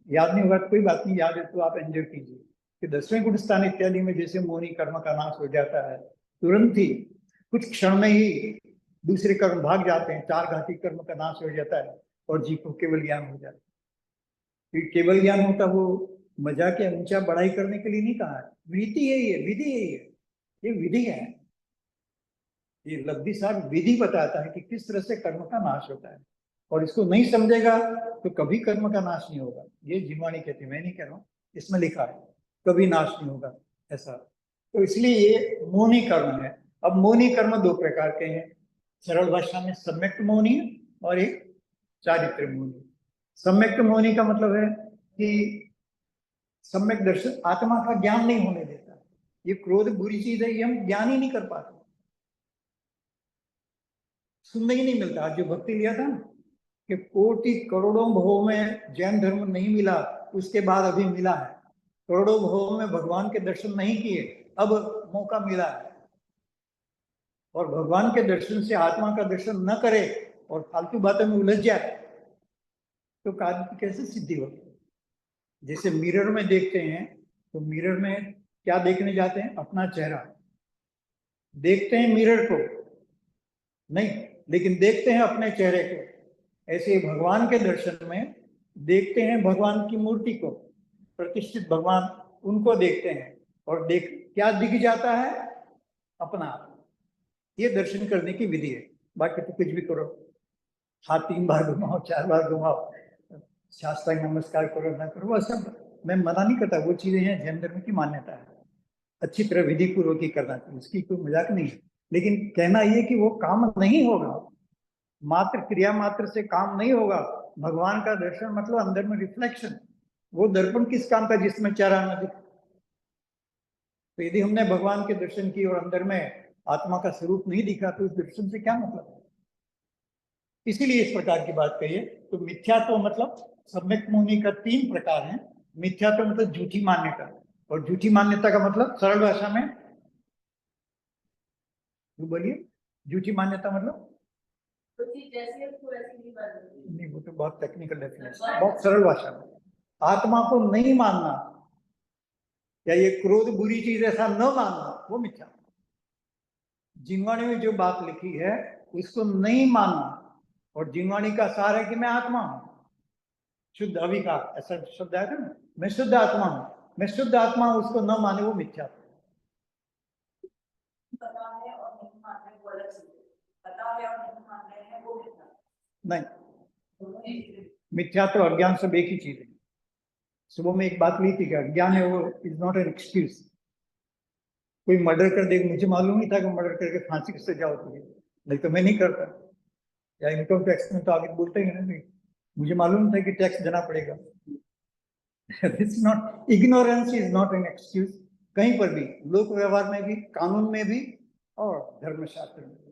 याद नहीं होगा तो कोई बात नहीं, याद है तो आप एंजॉय कीजिए कि 10वें गुण स्थान इत्यादि में जैसे मौनी कर्म का नाश हो जाता है, तुरंत ही कुछ क्षण में ही दूसरे कर्म भाग जाते हैं, 4 घाती कर्म का नाश हो जाता है और जीव को केवल ज्ञान हो जाता है। फिर केवल ज्ञान होता वो मजाक या ऊंचा बढ़ाई करने के लिए नहीं कहा है, विधि है, ये विधि है, ये विधि है। ये लब्धि सार विधि बताता है कि किस तरह से कर्म का नाश होता है, और इसको नहीं समझेगा तो कभी कर्म का नाश नहीं होगा। ये जीवाणी कहती, मैं नहीं कह रहा हूँ, इसमें लिखा है कभी नाश नहीं होगा ऐसा। तो इसलिए ये मौनी कर्म है। अब मौनी कर्म 2 प्रकार के हैं, सरल भाषा में सम्यक मौनी और एक चारित्र मौनी। सम्यक मौनी का मतलब है कि सम्यक दर्शन आत्मा का ज्ञान नहीं होने देता। ये क्रोध बुरी चीज है, ये हम ज्ञान ही नहीं कर पाते, सुनने ही नहीं मिलता। आज जो भक्ति लिया था ना कि कोटि करोड़ों भवों में जैन धर्म नहीं मिला, उसके बाद अभी मिला है। करोड़ों भवों में भगवान के दर्शन नहीं किए, अब मौका मिला है। और भगवान के दर्शन से आत्मा का दर्शन न करे और फालतू बातों में उलझ जाए तो कार्य की कैसे सिद्धि होगी? जैसे मिरर में देखते हैं तो मिरर में क्या देखने जाते हैं? अपना चेहरा देखते हैं, मिरर को नहीं, लेकिन देखते हैं अपने चेहरे को। ऐसे भगवान के दर्शन में देखते हैं भगवान की मूर्ति को, प्रतिष्ठित भगवान, उनको देखते हैं और देख क्या दिख जाता है? अपना आप। ये दर्शन करने की विधि है। बाकी तो कुछ भी करो, हाथ 3 बार घुमाओ, 4 बार घुमाओ, शास्त्रांग नमस्कार करो ना करो, वह सब मैं मना नहीं करता, वो चीजें हैं, जैन धर्म की मान्यता है, अच्छी तरह विधि पूर्वक ही करना चाहिए, उसकी कोई मजाक नहीं है। लेकिन कहना ये कि वो काम नहीं होगा, मात्र क्रिया मात्र से काम नहीं होगा। भगवान का दर्शन मतलब अंदर में रिफ्लेक्शन। वो दर्पण किस काम का जिसमें चेहरा न दिखे? तो यदि हमने भगवान के दर्शन की और अंदर में आत्मा का स्वरूप नहीं दिखा तो उस दर्शन से क्या मतलब है? इसीलिए इस प्रकार की बात कही है। तो मिथ्या तो मतलब सम्यक मुनि का 3 प्रकार है। मिथ्या तो मतलब झूठी मान्यता, और झूठी मान्यता का मतलब सरल भाषा में बोलिए, झूठी मान्यता मतलब नहीं, वो तो बहुत टेक्निकल डेफिनेशन, बहुत सरल भाषा में आत्मा को नहीं मानना या ये क्रोध बुरी चीज ऐसा न मानना, वो मिथ्या। जिनवाणी में जो बात लिखी है उसको नहीं मानना, और जिनवाणी का सार है कि मैं आत्मा हूं, शुद्ध अविकार, ऐसा शब्द आया था ना, मैं शुद्ध आत्मा हूं, मैं शुद्ध आत्मा हूं, उसको न माने वो मिथ्या। नहीं, मिथ्या तो अज्ञान सब एक ही चीज है। सुबह में एक बात ली थी कि अज्ञान है वो इज नॉट एन एक्सक्यूज। कोई मर्डर कर दे, मुझे मालूम नहीं था कि मर्डर करके फांसी किससे जाओ तुझे, नहीं तो मैं नहीं करता। या इनकम टैक्स में तो आगे बोलते हैं ना, नहीं मुझे मालूम था कि टैक्स देना पड़ेगा। It's not, ignorance is not an excuse. कहीं पर भी, लोक व्यवहार में भी, कानून में भी और धर्मशास्त्र में भी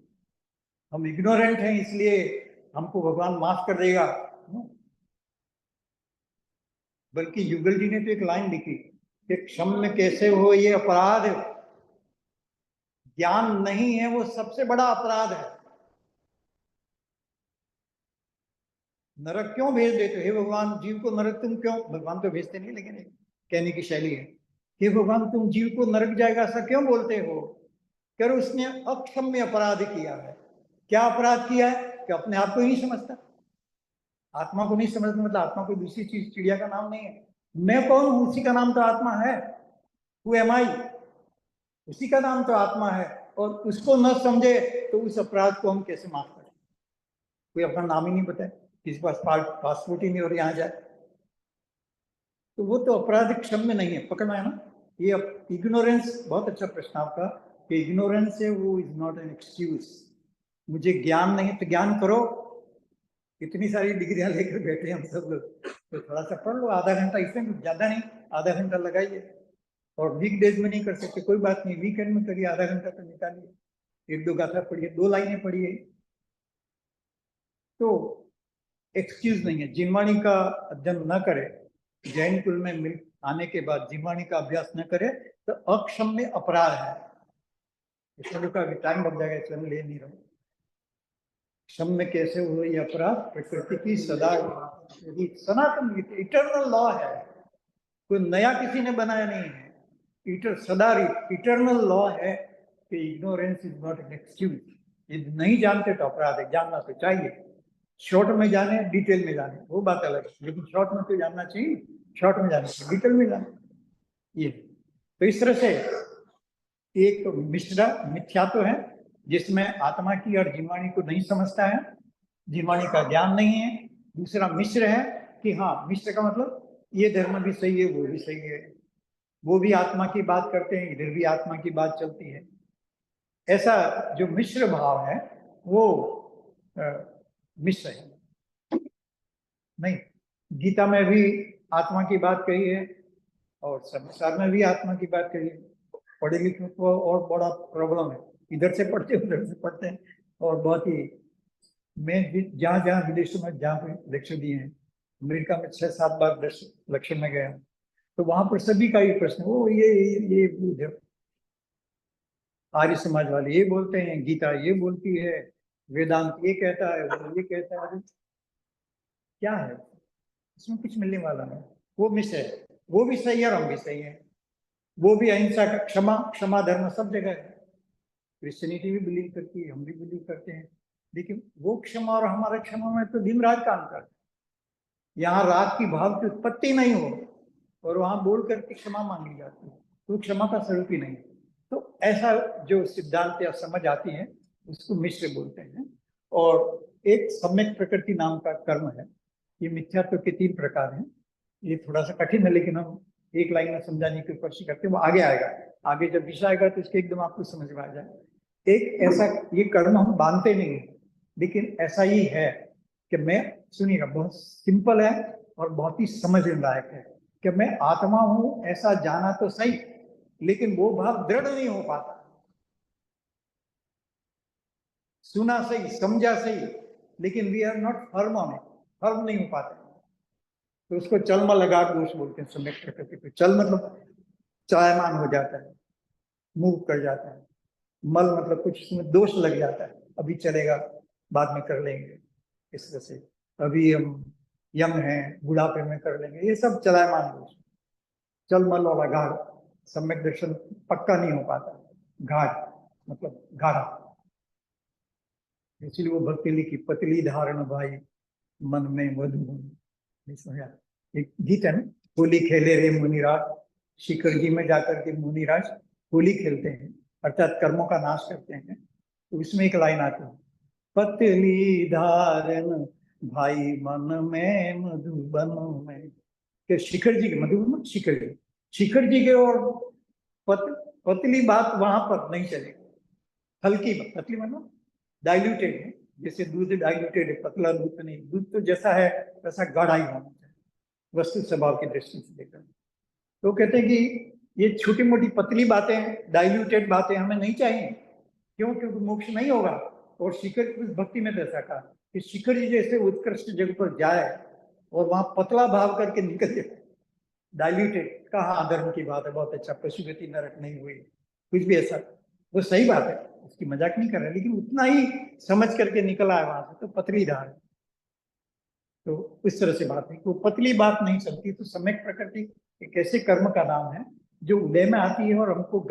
हम इग्नोरेंट हैं, इसलिए हमको भगवान माफ कर देगा। बल्कि युगल जी ने तो एक लाइन लिखी कि क्षम्य कैसे हो ये अपराध, ज्ञान नहीं है वो सबसे बड़ा अपराध है। नरक क्यों भेज देते हो? हे भगवान, जीव को नरक तुम क्यों, भगवान तो भेजते नहीं, लेकिन कहने की शैली है, हे भगवान तुम जीव को नरक जाएगा ऐसा क्यों बोलते हो? कर उसने अक्षम्य अपराध किया है। क्या अपराध किया है? कि अपने आप को ही नहीं समझता। आत्मा को नहीं समझता मतलब आत्मा कोई दूसरी चीज, चिड़िया का नाम नहीं है। मैं कौन हूं? उसी का नाम तो आत्मा है। हु एम आई? उसी का नाम तो आत्मा है। और उसको न समझे तो उस अपराध को हम कैसे माफ करें? कोई अपना नाम ही नहीं बताए, किसी के पास पासपोर्ट ही नहीं और यहाँ जाए, तो वो तो अपराध क्षम्य नहीं है। पकड़ना है ना? ये इग्नोरेंस, बहुत अच्छा प्रश्न आपका, कि इग्नोरेंस है वो इज नॉट एन एक्सक्यूज। मुझे ज्ञान नहीं तो ज्ञान करो। इतनी सारी डिग्रियां लेकर बैठे हम सब लोग, तो थोड़ा सा पढ़ लो, आधा घंटा, इसमें ज्यादा नहीं, आधा घंटा लगाइए। और वीक डेज में नहीं कर सकते कोई बात नहीं, वीकेंड में करिए, आधा घंटा तो निकालिए, एक दो गाथा पढ़िए, दो लाइनें पढ़िए, तो एक्सक्यूज नहीं है। जिनवाणी का अध्ययन न करे, जैन कुल में मिल आने के बाद जिनवाणी का अभ्यास न करे तो अक्षम्य अपराध है। इसमें का टाइम लग जाएगा, इसलिए ले नहीं रहा। क्षम्य कैसे हुए ये अपराध? प्रकृति की सदा सनातन इटर्नल लॉ है, कोई नया किसी ने बनाया नहीं है। सदा इटर्नल लॉ है कि ignorance is not an excuse. ये नहीं जानते तो अपराध है, जानना तो चाहिए। शॉर्ट में जाने, डिटेल में जाने, वो बात अलग है, लेकिन शॉर्ट में तो जानना चाहिए, शॉर्ट में जाने, डिटेल में जाने। ये तो इस तरह से एक तो मिश्रा मिथ्या तो है, जिसमें आत्मा की और जीवाणी को नहीं समझता है, जीवाणी का ज्ञान नहीं है। दूसरा मिश्र है कि हाँ, मिश्र का मतलब ये धर्म भी सही है, वो भी सही है, वो भी आत्मा की बात करते हैं, इधर भी आत्मा की बात चलती है। ऐसा जो मिश्र भाव है वो मिश्र है। नहीं, गीता में भी आत्मा की बात कही है और संसार में भी आत्मा की बात कही है। पढ़े लिखे को और बड़ा प्रॉब्लम है, इधर से पढ़ते हैं उधर से पढ़ते हैं। और बहुत ही, मैं जहाँ जहाँ विदेशों में जहाँ पे लेक्चर दिए हैं, अमेरिका में 6-7 बार लेक्चर में गया, तो वहां पर सभी का ये प्रश्न, वो ये आर्य समाज वाले ये बोलते हैं, गीता ये बोलती है, वेदांत ये कहता है, वो ये कहता है, क्या है इसमें? कुछ मिलने वाला नहीं। वो मिस है, वो भी सही है और हम भी सही है। वो भी अहिंसा का, क्षमा क्षमा धर्म सब जगह है। क्रिश्चियनिटी भी बिलीव करती है, हम भी बिलीव करते हैं, लेकिन वो क्षमा और हमारा क्षमा में तो दिन रात का अंतर है। यहाँ राग की भाव की उत्पत्ति नहीं हो और वहां बोल करके क्षमा मांगी जाती है, तो क्षमा का स्वरूप ही नहीं। तो ऐसा जो सिद्धांत या समझ आती है उसको मिश्र बोलते हैं। और एक सम्यक प्रकृति नाम का कर्म है। ये मिथ्यात्व के 3 प्रकार हैं। ये थोड़ा सा कठिन है, लेकिन हम एक लाइन में समझाने की कोशिश करते हैं, वो आगे आएगा। आगे जब विषय आएगा तो इसके एकदम आपको समझ में आ जाए। एक ऐसा, ये कर्म हम बांधते नहीं है, लेकिन ऐसा ही है कि मैं, सुनिएगा, बहुत सिंपल है और बहुत ही समझने लायक है, कि मैं आत्मा हूं ऐसा जाना तो सही, लेकिन वो भाव दृढ़ नहीं हो पाता। सुना सही, समझा सही, लेकिन we are not firm on it, firm नहीं हो पाते। तो उसको चलमल लगार दोष बोलते हैं सम्यक प्रकृति को। चल मतलब चलायमान हो जाता है, मूव कर जाता है। मल मतलब कुछ उसमें दोष लग जाता है, अभी चलेगा, बाद में कर लेंगे, इस तरह से। अभी हम यंग हैं, बुढ़ापे में कर लेंगे, ये सब चलायमान दोष। चलमल वाला गाढ़, सम्यक दर्शन पक्का नहीं हो पाता। गाढ़ मतलब गाढ़ा, इसलिए वो भक्ति लिखी, पतली धारण भाई मन में मधु। एक गीत है ना, होली खेले रे मुनिराज, शिखर जी में जाकर के मुनिराज होली खेलते हैं, अर्थात कर्मों का नाश करते हैं। तो इसमें एक लाइन आती है, पतली धारण भाई मन में मधुबन में, कि शिखर जी के, मधुबन शिखर जी, शिखर जी के, और पतली बात वहां पर नहीं चलेगी। हल्की बात, पतली मतलब डाइल्यूटेड है, जैसे दूध डाइल्यूटेड है, पतला दूध तो नहीं, दूध तो जैसा है वैसा गाढ़ा ही होना चाहिए वस्तु स्वभाव की दृष्टि से देखकर। तो कहते हैं कि ये छोटी मोटी पतली बातें, डाइल्यूटेड बातें हमें नहीं चाहिए। क्यों? क्योंकि मोक्ष नहीं होगा। और शिखर उस भक्ति में ऐसा कहा कि शिखर जी जैसे उत्कृष्ट जगह पर जाए और वहां पतला भाव करके निकल जाए, डाइल्यूटेड, कहाँ धर्म की बात है, बहुत अच्छा, पशुगति नरक नहीं हुई, कुछ भी ऐसा, वो सही बात है, उसकी मजाक नहीं कर रहा, लेकिन उतना ही समझ करके निकला है वहां से, तो पतली धार है। तो इस तरह से बात है, तो पतली बात नहीं चलती। तो सम्यक प्रकृति एक ऐसे कर्म का नाम है जो उदय में आती है और हमको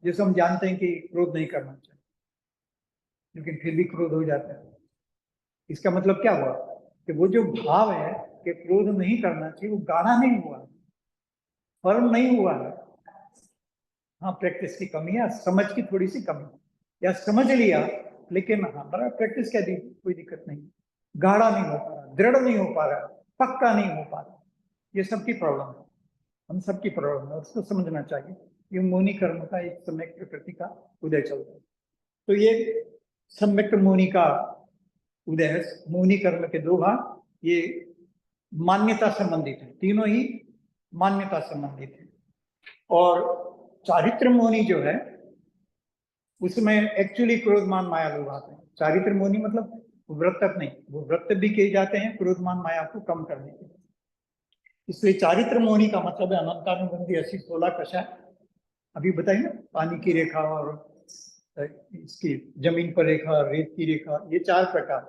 जैसे हम जानते हैं कि क्रोध नहीं करना चाहिए, लेकिन फिर भी क्रोध हो जाता है। इसका मतलब क्या हुआ कि वो जो भाव है कि क्रोध नहीं करना चाहिए, वो गाढ़ा नहीं हुआ, फर्म नहीं हुआ है। हाँ, प्रैक्टिस की कमी है, समझ की थोड़ी सी कमी, या समझ लिया लेकिन हाँ बड़ा प्रैक्टिस क्या दी, कोई दिक्कत नहीं, गाढ़ा नहीं हो पा रहा, दृढ़ नहीं हो पा रहा, पक्का नहीं हो पा रहा, ये सबकी प्रॉब्लम है, हम सबकी प्रॉब्लम है, उसको समझना चाहिए। ये मोनी कर्म का एक सम्यक प्रकृति का उदय चल रहा है। तो ये सम्यक मोनी का उदय है। मोनी कर्म के दो भाग, ये मान्यता संबंधित है, तीनों ही मान्यता संबंधित है। और चारित्र मोनी जो है उसमें एक्चुअली क्रोध मान माया लोग आते हैं। चारित्र मोनी मतलब व्रत तक नहीं, वो व्रत भी किए जाते हैं क्रोध मान माया को कम करने के लिए। इसलिए चारित्र मोनी का मतलब है अनंतानुबंधी 80 16 कषाय, अभी बताइए ना, पानी की रेखा और इसकी जमीन पर रेखा, रेत की रेखा, ये 4 प्रकार,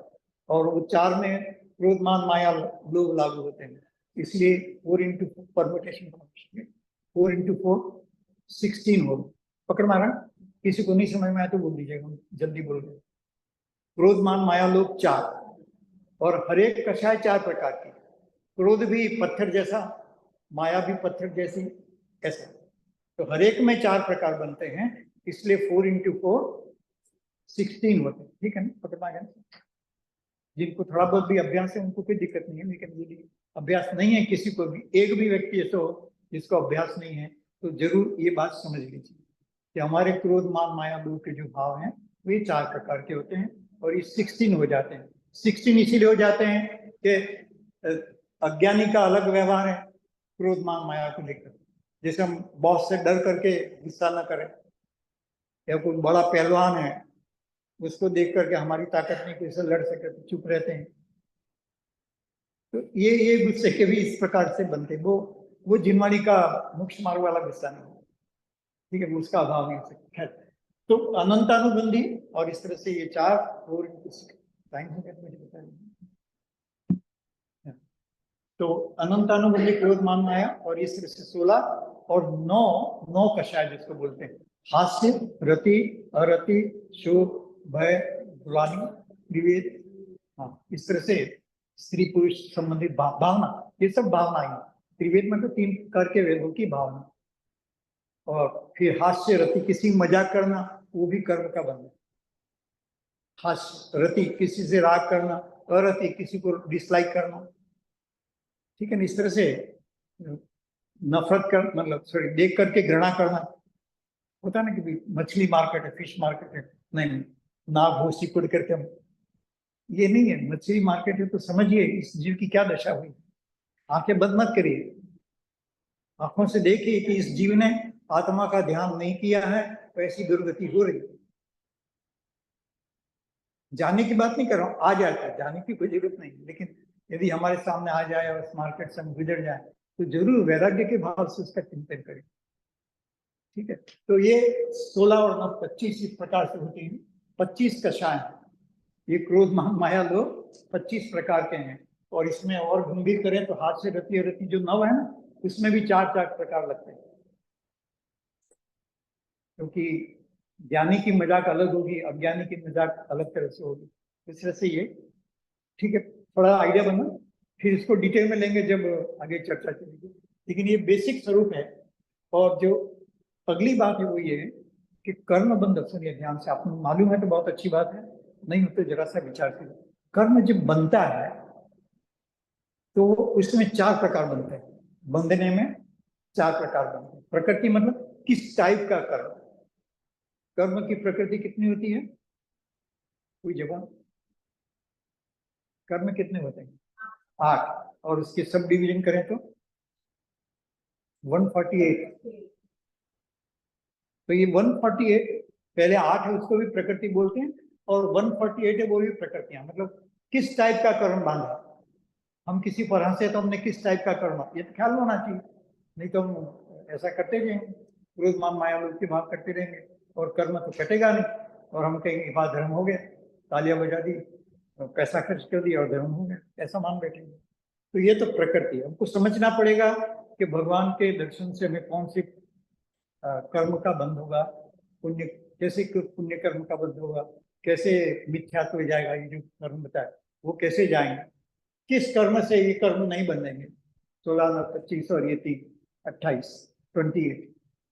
और वो 4 में क्रोध मान माया लोग लागू होते हैं। इसलिए 4 इंटू परमुटेशन 4 इंटू 4 16 हो, पकड़ मारा। किसी को नहीं समझ में आया तो बोल दीजिएगा, जल्दी बोल रहे। क्रोध मान माया लोग 4, और हर एक कषाय 4 प्रकार की, क्रोध भी पत्थर जैसा, माया भी पत्थर जैसी, ऐसा। तो हर एक में 4 प्रकार बनते हैं, इसलिए 4 इंटू 4 16 होते हैं। ठीक है ना, पकड़ना गया। जिनको थोड़ा बहुत भी अभ्यास है उनको कोई दिक्कत नहीं है, लेकिन यदि अभ्यास नहीं है किसी को भी, एक भी व्यक्ति ऐसा हो जिसको अभ्यास नहीं है, तो जरूर ये बात समझ लीजिए कि हमारे क्रोध मान माया लोग के जो भाव हैं वे 4 प्रकार के होते हैं, और ये 16 हो जाते हैं। 16 इसीलिए हो जाते हैं कि अज्ञानी का अलग व्यवहार है क्रोध मान माया को लेकर। जैसे हम बॉस से डर करके गुस्सा न करें, या कोई बड़ा पहलवान है उसको देख करके हमारी ताकत नहीं कैसे लड़ सके तो चुप रहते हैं। तो ये गुस्से के भी इस प्रकार से बनते, वो जिनवाड़ी का मोक्ष मार्ग वाला गुस्सा नहीं, ठीक है, उसका अभाव नहीं हो सकता। खैर, तो अनंतानुबंधी, और इस तरह से ये 4 और टाइम हो गया तो मुझे बता दीजिए। तो अनंतानुबंधी क्रोध मान माया, और इस तरह से 16 और 9 कषाय जिसको बोलते हैं, हास्य, रति, अरति, शोक, भय, ग्लानि, विवेक। हाँ, इस तरह से स्त्री पुरुष संबंधित भावना, ये सब भावना है। त्रिवेद मतलब 3 प्रकार के वेदों की भावना। और फिर हास्य रति, किसी मजाक करना, वो भी कर्म का बंधन। हास्य रति, किसी से राग करना, अरति, किसी को डिसलाइक करना, ठीक है ना। इस तरह से नफरत कर, मतलब सॉरी, देख करके घृणा करना होता है ना, कि मछली मार्केट है, फिश मार्केट है, नहीं, नाग हो सिकुड़ करके हम, ये नहीं है। मछली मार्केट है तो समझिए इस जीव की क्या दशा हुई, आंखें बंद मत करिए, आंखों से देखिए कि इस जीव ने आत्मा का ध्यान नहीं किया है तो ऐसी दुर्गति हो रही। जाने की बात नहीं कर रहा हूँ, आ जाता है, जाने की कोई जरूरत नहीं, लेकिन यदि हमारे सामने आ जाए और इस मार्केट से हम गुजर जाए तो जरूर वैराग्य के भाव से उसका चिंतन करें। ठीक है, तो ये 16 और 9 25 इस प्रकार से होती है। 25 कषाय, ये क्रोध माया लोग 25 प्रकार के हैं। और इसमें और गंभीर करें तो हाथ से रति रति जो 9 है ना, उसमें भी 4 प्रकार लगते हैं, क्योंकि ज्ञानी की मजाक अलग होगी, अज्ञानी की मजाक अलग तरह से होगी। इस तरह से ये, ठीक है, थोड़ा आइडिया बना, फिर इसको डिटेल में लेंगे जब आगे चर्चा चलेगी, लेकिन ये बेसिक स्वरूप है। और जो अगली बात है वो ये है कि कर्म बंध, सुनिए ध्यान से, आपको मालूम है तो बहुत अच्छी बात है, नहीं हो तो जरा सा विचार करिए। कर्म जब बनता है तो उसमें 4 प्रकार बनते हैं, बंधने में 4 प्रकार बनते हैं। प्रकृति मतलब किस टाइप का कर्म, कर्म की प्रकृति कितनी होती है, कोई जवाब? कर्म कितने होते हैं? 8, और उसके सब डिवीजन करें तो 148। तो ये 148, पहले 8 है उसको भी प्रकृति बोलते हैं, और 148 है वो भी प्रकृतियां, मतलब किस टाइप का कर्म बांधा। हम किसी पर हंसे तो हमने किस टाइप का कर्म, ये तो ख्याल होना चाहिए। नहीं तो हम ऐसा करते रहेंगे, क्रोध मान माया लोग के भाव करते रहेंगे और कर्म तो कटेगा नहीं, और हम कहेंगे बात धर्म हो गया, तालियां बजा दी, पैसा खर्च कर दिया और धर्म हो गया, ऐसा मान बैठेंगे। तो ये तो प्रकृति है, हमको समझना पड़ेगा कि भगवान के दर्शन से हमें कौन सी कर्म का बंध होगा, पुण्य कैसे पुण्य कर्म का बंध होगा, कैसे मिथ्यात्व जाएगा, ये जो कर्म बताए वो कैसे जाएंगे, किस कर्म से ये कर्म नहीं बंधेंगे, 16, 25 और ये 3, 28, 28,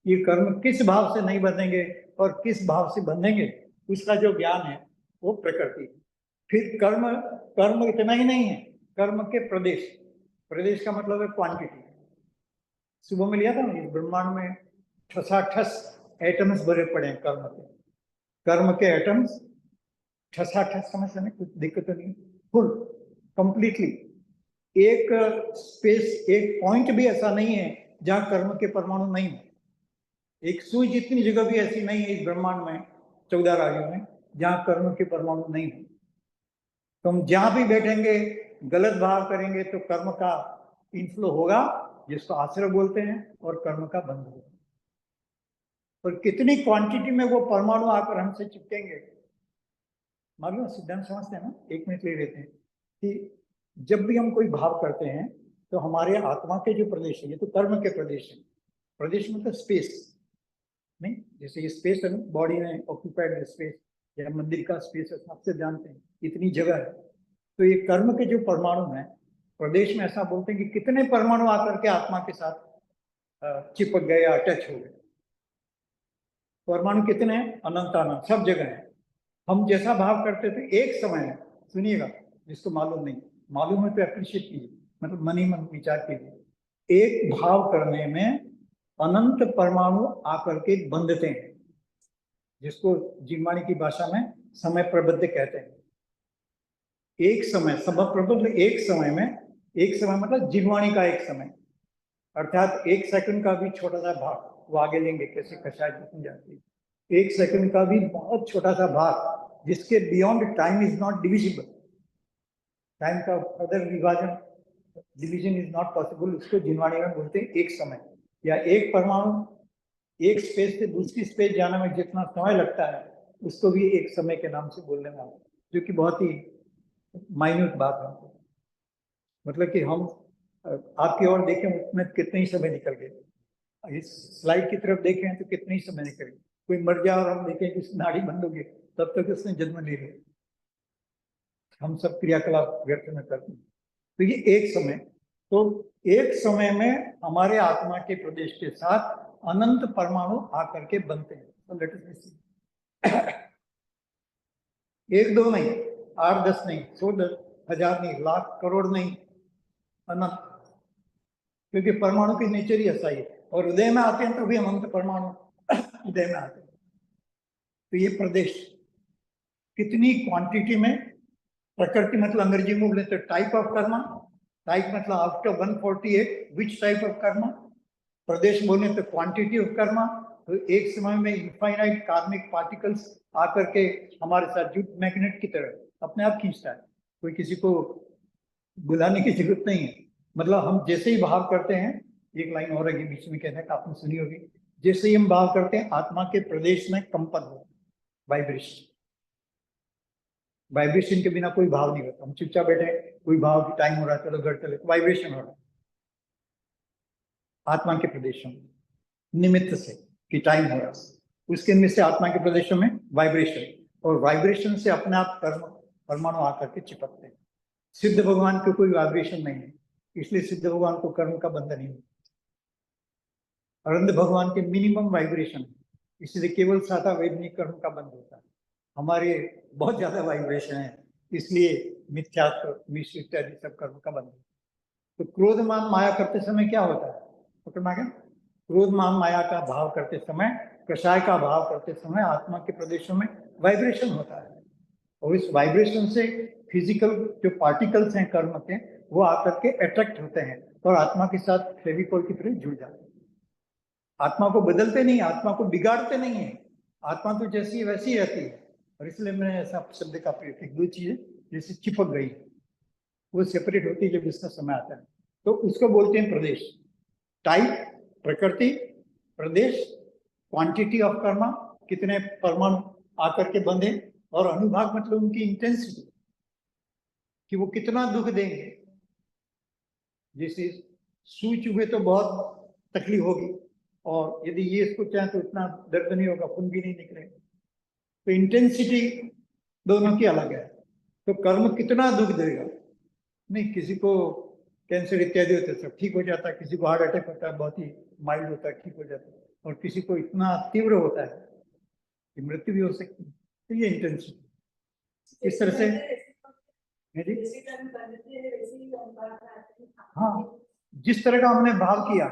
ये कर्म किस भाव से नहीं बंधेंगे और किस भाव से बंधेंगे, उसका जो ज्ञान है वो प्रकृति। फिर कर्म, कर्म इतना ही नहीं है, कर्म के प्रदेश, प्रदेश का मतलब है क्वांटिटी। सुबह में लिया था ना, ब्रह्मांड में ठसाठस एटम्स भरे पड़े हैं कर्म के, कर्म के एटम्स ठसाठस, समझ में कुछ दिक्कत नहीं, फुल कंप्लीटली, एक स्पेस, एक पॉइंट भी ऐसा नहीं है जहां कर्म के परमाणु नहीं है, एक सुई जितनी जगह भी ऐसी नहीं है इस ब्रह्मांड में, 14 राज्यों में, जहां कर्म के परमाणु नहीं है। तो हम जहां भी बैठेंगे गलत भाव करेंगे तो कर्म का इनफ्लो होगा, जिसको आश्रय बोलते हैं, और कर्म का बंध होगा। और कितनी क्वांटिटी में वो परमाणु आकर हमसे चिपकेंगे, मालूम सिद्धांत समझते हैं ना, 1 मिनट ले लेते हैं कि जब भी हम कोई भाव करते हैं तो हमारे आत्मा के जो प्रदेश है, ये तो कर्म के प्रदेश है, प्रदेश मतलब स्पेस नहीं, जैसे ये स्पेस है बॉडी में ऑक्यूपाइड स्पेस या मंदिर का स्पेस है, सबसे जानते हैं इतनी जगह है। तो ये कर्म के जो परमाणु हैं प्रदेश में, ऐसा बोलते हैं कि कितने परमाणु आकर के आत्मा के साथ चिपक गए या अटैच हो गए। परमाणु कितने हैं? अनंत अनंत, सब जगह है। हम जैसा भाव करते थे एक समय में, सुनिएगा जिसको मालूम नहीं, मालूम है तो अप्रिशिएट कीजिए, मतलब मन ही मन विचार कीजिए, एक भाव करने में अनंत परमाणु आकर के बंधते हैं, जिसको जिनवाणी की भाषा में समय प्रबद्ध कहते हैं। एक समय, समय प्रबद्ध, एक समय में, एक समय मतलब जिनवाणी का एक समय, अर्थात 1 सेकंड का भी छोटा सा भाग, वो आगे लेंगे कैसे कषाय जितनी जाती है, 1 सेकंड का भी बहुत छोटा सा भाग जिसके beyond time is not divisible, time का अदर विभाजन, डिवीजन इज नॉट पॉसिबल, उसको जिनवाणी में बोलते हैं एक समय, या एक परमाणु एक स्पेस से दूसरी स्पेस जाने में जितना समय लगता है उसको भी एक समय के नाम से बोलने वाला, जो कि बहुत ही माइन्यूट बात है। मतलब कि हम आपकी ओर देखें उसमें कितने ही समय निकल गए, इस स्लाइड की तरफ देखें तो कितने ही समय निकल गए, कोई मर जाए और हम देखें कि उसकी नाड़ी बंद हो गई, तब तक उसने जन्म ले लिया, हम सब क्रियाकलाप व्यर्थ में करते हैं। तो ये एक समय, तो एक समय में हमारे आत्मा के प्रदेश के साथ अनंत परमाणु आकर के बनते हैं। तो लेट अस सी, 1 2 नहीं, 8 10 नहीं, 100 10 1000 नहीं, लाख करोड़ नहीं, अनंत, क्योंकि परमाणु की नेचर ही ऐसा ही है। और उदय में आते हैं तो भी अनंत परमाणु उदय में आते हैं। तो ये प्रदेश कितनी क्वांटिटी में, प्रकृति मतलब अंग्रेजी में बोले तो टाइप ऑफ कर्मा, टाइप मतलब after 148 which type of karma, प्रदेश बोले तो क्वांटिटी ऑफ कर्मा। तो एक समय में इनफाइनाइट कार्मिक पार्टिकल्स आकर के हमारे साथ जूट मैग्नेट की तरह अपने आप खींचता है, कोई किसी को बुलाने की जरूरत नहीं है। मतलब हम जैसे ही भाव करते हैं, एक लाइन और आगे बीच में कहना है, आपने सुनी होगी, जैसे ही हम भाव करते हैं आत्मा के प्रदेश में कंपन हो, वाइब्रेशन, वाइब्रेशन के बिना कोई भाव नहीं होता। हम चुपचाप बैठे, कोई भाव की टाइम हो रहा है, चलो घर चले, वाइब्रेशन हो रहा है आत्मा के प्रदेशों में, निमित्त से कि टाइम हो रहा है, उसके निमित्त से आत्मा के प्रदेशों में वाइब्रेशन, और वाइब्रेशन से अपने आप कर्म परमाणु आकर के चिपकते हैं। सिद्ध भगवान को कोई वाइब्रेशन नहीं है, इसलिए सिद्ध भगवान को कर्म का बंधन नहीं है। अरंध भगवान के मिनिमम वाइब्रेशन है, इसलिए केवल साधा वैदिक कर्म का बंध होता है। हमारे बहुत ज्यादा वाइब्रेशन है, इसलिए मिथ्यात्व, मिश्र इत्यादि सब कर्म का बंध। तो क्रोध मान माया करते समय क्या होता है, पकड़ना क्या, क्रोध मान माया का भाव करते समय, कषाय का भाव करते समय आत्मा के प्रदेशों में वाइब्रेशन होता है, और इस वाइब्रेशन से फिजिकल जो पार्टिकल्स हैं कर्म के, वो आकर के अट्रैक्ट होते हैं और आत्मा के साथ फेविकोल की तरह जुड़ जाते हैं। आत्मा को बदलते नहीं, आत्मा को बिगाड़ते नहीं है, आत्मा तो जैसी है वैसी रहती है। और इसलिए मैंने ऐसा शब्द का प्रयोग किया, 2 चीजें जैसे चिपक गई, वो सेपरेट होती है जब इसका समय आता है, तो उसको बोलते हैं प्रदेश, टाइप प्रकृति, प्रदेश, क्वांटिटी ऑफ कर्मा, कितने परमाणु आकर के बंधे, और अनुभाग मतलब उनकी इंटेंसिटी, कि वो कितना दुख देंगे। जैसे सुई चुभे तो बहुत तकलीफ होगी, और यदि ये इसको चाहे तो इतना दर्द नहीं होगा, खून भी नहीं निकलेगा। तो इंटेंसिटी दोनों की अलग है। तो कर्म कितना दुख देगा, नहीं किसी को कैंसर इत्यादि होता है सब ठीक हो जाता है, किसी को हार्ट अटैक होता है बहुत ही माइल्ड होता है ठीक हो जाता है, और किसी को इतना तीव्र होता है कि मृत्यु भी हो सकती है। तो ये इंटेंसिटी इस तरह से हाँ, जिस तरह का हमने भाव किया,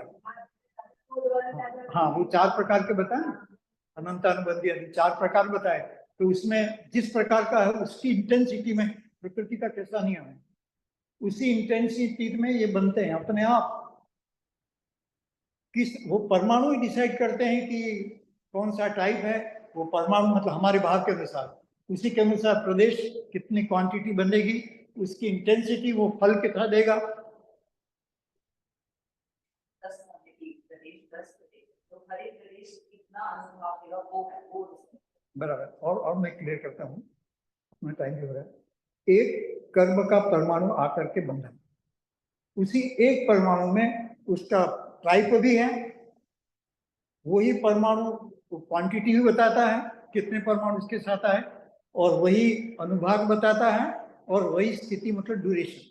हाँ वो 4 प्रकार के बताए, अनंत अनुबंधी आदि 4 प्रकार बताए। तो उसमें जिस प्रकार का है उसकी इंटेंसिटी में प्रकृति का कैसा नियम है, उसी इंटेंसिटी में ये बनते हैं अपने आप। किस वो परमाणु ही डिसाइड करते हैं कि कौन सा टाइप है। वो परमाणु मतलब हमारे भाव के अनुसार, उसी के अनुसार प्रदेश कितनी क्वांटिटी बनेगी, उसकी इंटेंसिटी वो फल कितना देगा। बराबर। और मैं क्लियर करता हूँ, अपना टाइम भी हो रहा है। एक कर्म का परमाणु आकर के बंधन, उसी एक परमाणु में उसका टाइप भी है, वही परमाणु क्वांटिटी भी बताता है कितने परमाणु उसके साथ आए, और वही अनुभाग बताता है, और वही स्थिति मतलब ड्यूरेशन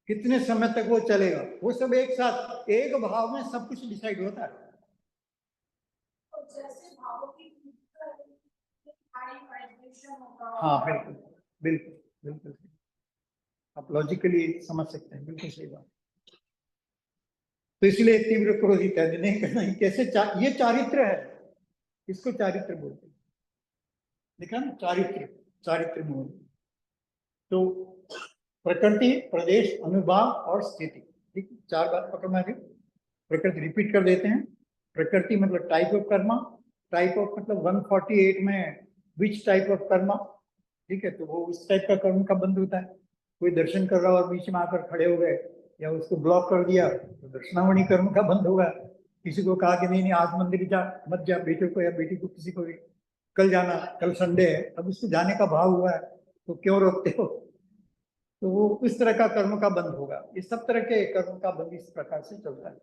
कितने समय तक वो चलेगा, वो सब एक साथ एक भाव में सब कुछ डिसाइड होता है। हाँ बिल्कुल बिल्कुल बिल्कुल, आप लॉजिकली समझ सकते हैं, बिल्कुल सही बात। तो इसलिए तीव्र क्रोध इत्यादि नहीं करना। कैसे ये चारित्र है, इसको चारित्र बोलते हैं, देखा ना, चारित्र, चारित्र मूल। तो प्रकृति, प्रदेश, अनुभाग और स्थिति, ठीक 4 बात पकड़ना है। प्रकृति रिपीट कर देते हैं। प्रकृति मतलब type of karma, type of मतलब 148 में विच टाइप ऑफ कर्मा, ठीक है। तो वो उस टाइप का कर्म का बंध होता है। कोई दर्शन कर रहा हो और बीच में आकर खड़े हो गए या उसको ब्लॉक कर दिया तो दर्शनावणी कर्म का बंध होगा। किसी को कहा कि नहीं नहीं आज मंदिर जा मत जा, बेटे को या बेटी को किसी को भी, कल जाना, कल संडे है, अब उसको जाने का भाव हुआ है तो क्यों रोकते हो, तो वो इस तरह का कर्म का बंध होगा। इस सब तरह के कर्म का बंध इस प्रकार से चलता है,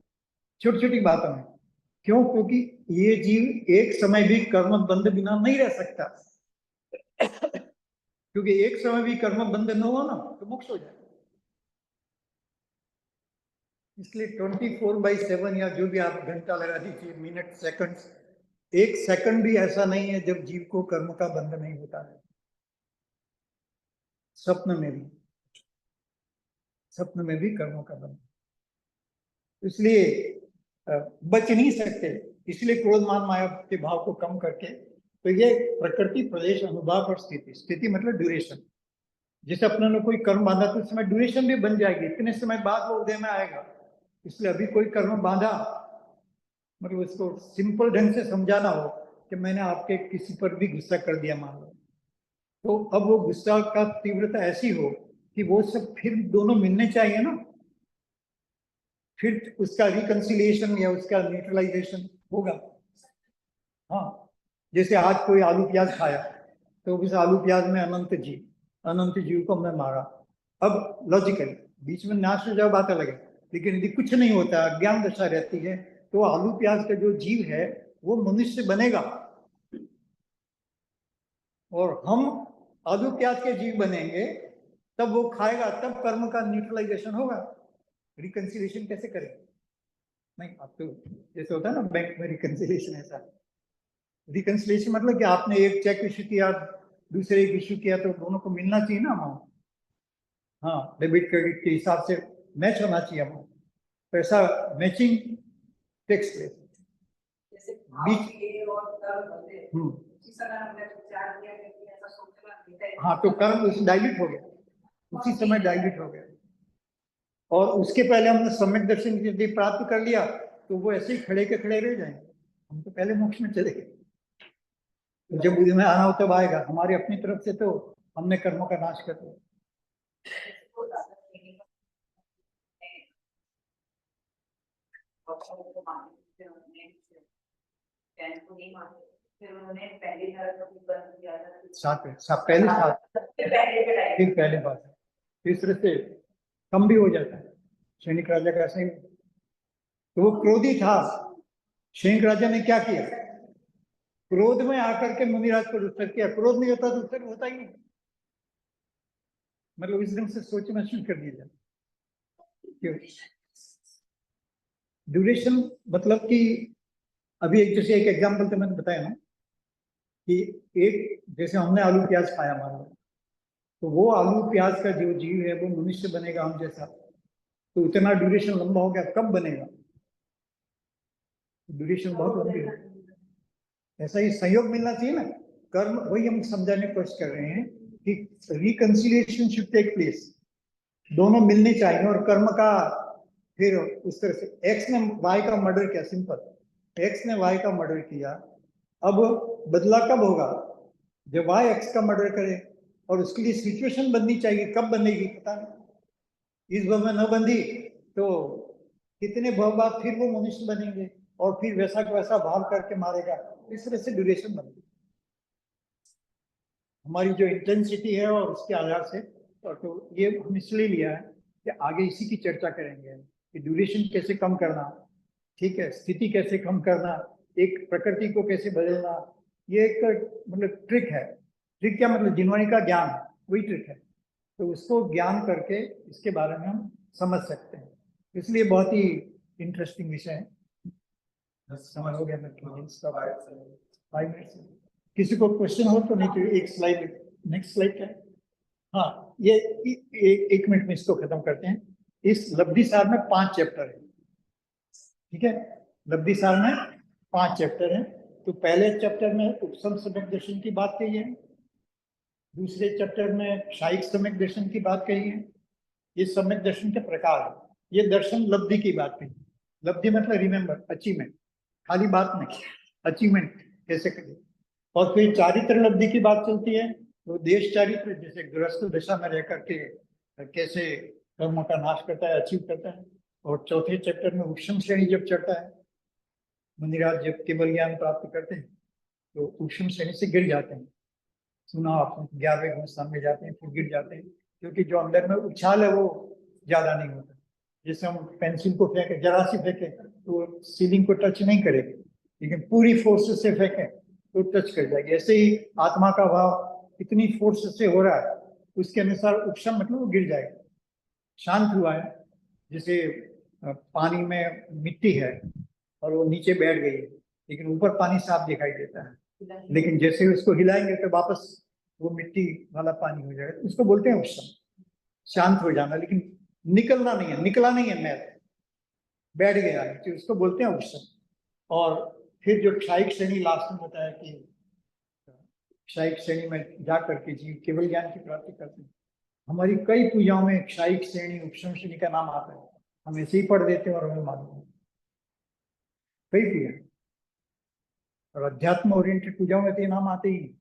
छोटी छोटी बातों में। क्यों? क्योंकि ये जीव एक समय भी कर्म बंध बिना नहीं रह सकता, क्योंकि एक समय भी कर्म बंध न हो ना तो मोक्ष हो जाए। इसलिए 24/7 या जो भी आप घंटा लगा दीजिए, मिनट, सेकंड, एक सेकंड भी ऐसा नहीं है जब जीव को कर्म का बंध नहीं होता है। स्वप्न में भी, स्वप्न में भी कर्मों का बंध, इसलिए बच नहीं सकते। इसलिए क्रोध मान माया के भाव को कम करके, तो ये प्रकृति, प्रदेश, अनुभाग और स्थिति, स्थिति मतलब ड्यूरेशन। जैसे अपने ने कोई कर्म बांधा तो उस समय ड्यूरेशन भी बन जाएगी, इतने समय बाद वो उदय में आएगा। इसलिए अभी कोई कर्म बांधा, मतलब उसको सिंपल ढंग से समझाना हो कि मैंने आपके किसी पर भी गुस्सा कर दिया मान लो, तो अब वो गुस्सा का तीव्रता ऐसी हो कि वो सब फिर दोनों मिलने चाहिए ना, फिर उसका रिकंसिलिएशन या उसका न्यूट्रलाइजेशन होगा। हाँ, जैसे आज कोई आलू प्याज खाया तो उस आलू प्याज में अनंत जीव को हमने मारा। अब लॉजिकल बीच में नाश हो जाए बात अलग है, लेकिन यदि कुछ नहीं होता, अज्ञान दशा रहती है, तो आलू प्याज का जो जीव है वो मनुष्य बनेगा, और हम आलू प्याज के जीव बनेंगे, तब वो खाएगा, तब कर्म का न्यूट्रलाइजेशन होगा। रिकंसिलिएशन कैसे करें? नहीं, आप तो जैसे होता है ना बैंक में रिकंसिलिएशन, ऐसा रिकंसिलिएशन मतलब कि आपने एक चेक इश्यू किया, दूसरे एक इश्यू किया, तो दोनों को मिलना चाहिए ना अमाउंट। हाँ, डेबिट क्रेडिट के हिसाब से मैच होना चाहिए अमाउंट, तो ऐसा मैचिंग टेक्स प्लेस बीच। हाँ, तो कर्म डाइल्यूट हो गया, उसी समय डाइल्यूट हो गया, और उसके पहले हमने सम्यक दर्शन यदि प्राप्त कर लिया तो वो ऐसे ही खड़े के खड़े रह जाएंगे, हम तो पहले मोक्ष में चले गए। तो जब बुद्धि में आना हो तब आएगा, हमारी अपनी तरफ से तो हमने कर्मों का नाश कर दिया। पहले साथ फिर पहले बात है, तीसरे से कम भी हो जाता है। सैनिक राजा का ऐसा ही, तो वो क्रोधी था। सैनिक राजा ने क्या किया, क्रोध में आकर के मुनिराज को उत्तर किया। क्रोध नहीं होता तो उत्तर होता ही नहीं, मतलब इस ढंग से सोचना शुरू कर दिया जाए। क्यों ड्यूरेशन, मतलब कि अभी एक जैसे एक एग्जांपल तो मैंने बताया ना कि एक जैसे हमने आलू प्याज खाया मान लो, तो वो आलू प्याज का जो जीव है वो मनुष्य बनेगा हम जैसा, तो उतना ड्यूरेशन लंबा हो गया, कब बनेगा? ड्यूरेशन बहुत लंबी है। ऐसा ही संयोग मिलना चाहिए ना। कर्म, वही हम समझाने की कोशिश कर रहे हैं कि रिकंसिलिएशन शुड टेक प्लेस, दोनों मिलने चाहिए। और कर्म का फिर उस तरह से एक्स ने वाई का मर्डर किया, सिंपल, एक्स ने वाई का मर्डर किया, अब बदला कब होगा? जब वाई एक्स का मर्डर करे, और उसके लिए सिचुएशन बननी चाहिए, कब बनेगी पता नहीं। इस भव में न बंधी तो कितने भव बाद फिर वो मनुष्य बनेंगे, और फिर वैसा का वैसा भाव करके मारेगा। इस तरह से ड्यूरेशन बनती हमारी जो इंटेंसिटी है, और उसके आधार से तो ये हम इसलिए लिया है कि आगे इसी की चर्चा करेंगे कि ड्यूरेशन कैसे कम करना, ठीक है, स्थिति कैसे कम करना, एक प्रकृति को कैसे बदलना। ये एक मतलब ट्रिक है। ट्रिक क्या मतलब? जिनवाणी का ज्ञान, वही ट्रिक है। तो उसको ज्ञान करके इसके बारे में हम समझ सकते हैं, इसलिए बहुत ही इंटरेस्टिंग विषय है। समझ हो गया मैं 5 मिनट से। किसी को क्वेश्चन हो तो? नहीं तो एक स्लाइड, नेक्स्ट स्लाइड क्या है? हाँ, ये एक मिनट में इसको खत्म करते हैं। इस लब्धि सार में 5 चैप्टर है, ठीक है। लब्धि सार में 5 चैप्टर हैं। तो पहले चैप्टर में उपसम सम्यक दर्शन की बात कही है, दूसरे चैप्टर में क्षायिक सम्यक दर्शन की बात कही है। ये सम्यक दर्शन के प्रकार है। ये दर्शन लब्धि की बात कही। लब्धि मतलब रिमेम्बर, अचीवमेंट, खाली बात नहीं, अचीवमेंट कैसे करें। और फिर चारित्र लब्धि की बात चलती है, तो देश चारित्र, जैसे गृहस्थ दशा में रह करके कैसे कर्मों का नाश करता है, अचीव करता है। और चौथे चैप्टर में उपशम श्रेणी जब चढ़ता है, मुनिराज जब केवल ज्ञान प्राप्त करते हैं तो उपशम श्रेणी से गिर जाते हैं। सुना आपने, 11वें गुण सामने जाते हैं फिर गिर जाते हैं, क्योंकि जो अंदर में उछाल है वो ज्यादा नहीं होता। जैसे हम पेंसिल को फेंके, जरा सी फेंके तो सीलिंग को टच नहीं करेगी, लेकिन पूरी फोर्स से फेंके तो टच कर जाएगी। ऐसे ही आत्मा का भाव इतनी फोर्स से हो रहा है, उसके अनुसार उपशम मतलब वो गिर जाएगा, शांत हुआ है। जैसे पानी में मिट्टी है और वो नीचे बैठ गई है, लेकिन ऊपर पानी साफ दिखाई देता है, लेकिन जैसे उसको हिलाएंगे तो वापस वो मिट्टी वाला पानी हो जाएगा। उसको बोलते हैं उपशम, शांत हो जाना, लेकिन निकलना नहीं है, निकला नहीं है मैल, बैठ गया है, तो उसको बोलते हैं उपशम। और फिर जो क्षायिक श्रेणी लास्ट में बताया कि क्षायिक श्रेणी में जा करके जीव केवल ज्ञान की प्राप्ति करते हैं। हमारी कई पूजाओं में क्षायिक श्रेणी, उपशम श्रेणी का नाम आता है, हम ऐसे ही पढ़ देते हैं और हमें मालूम है। कई पूजा और अध्यात्म ओरिएंटेड पूजाओं में तो ये नाम आते ही नहीं।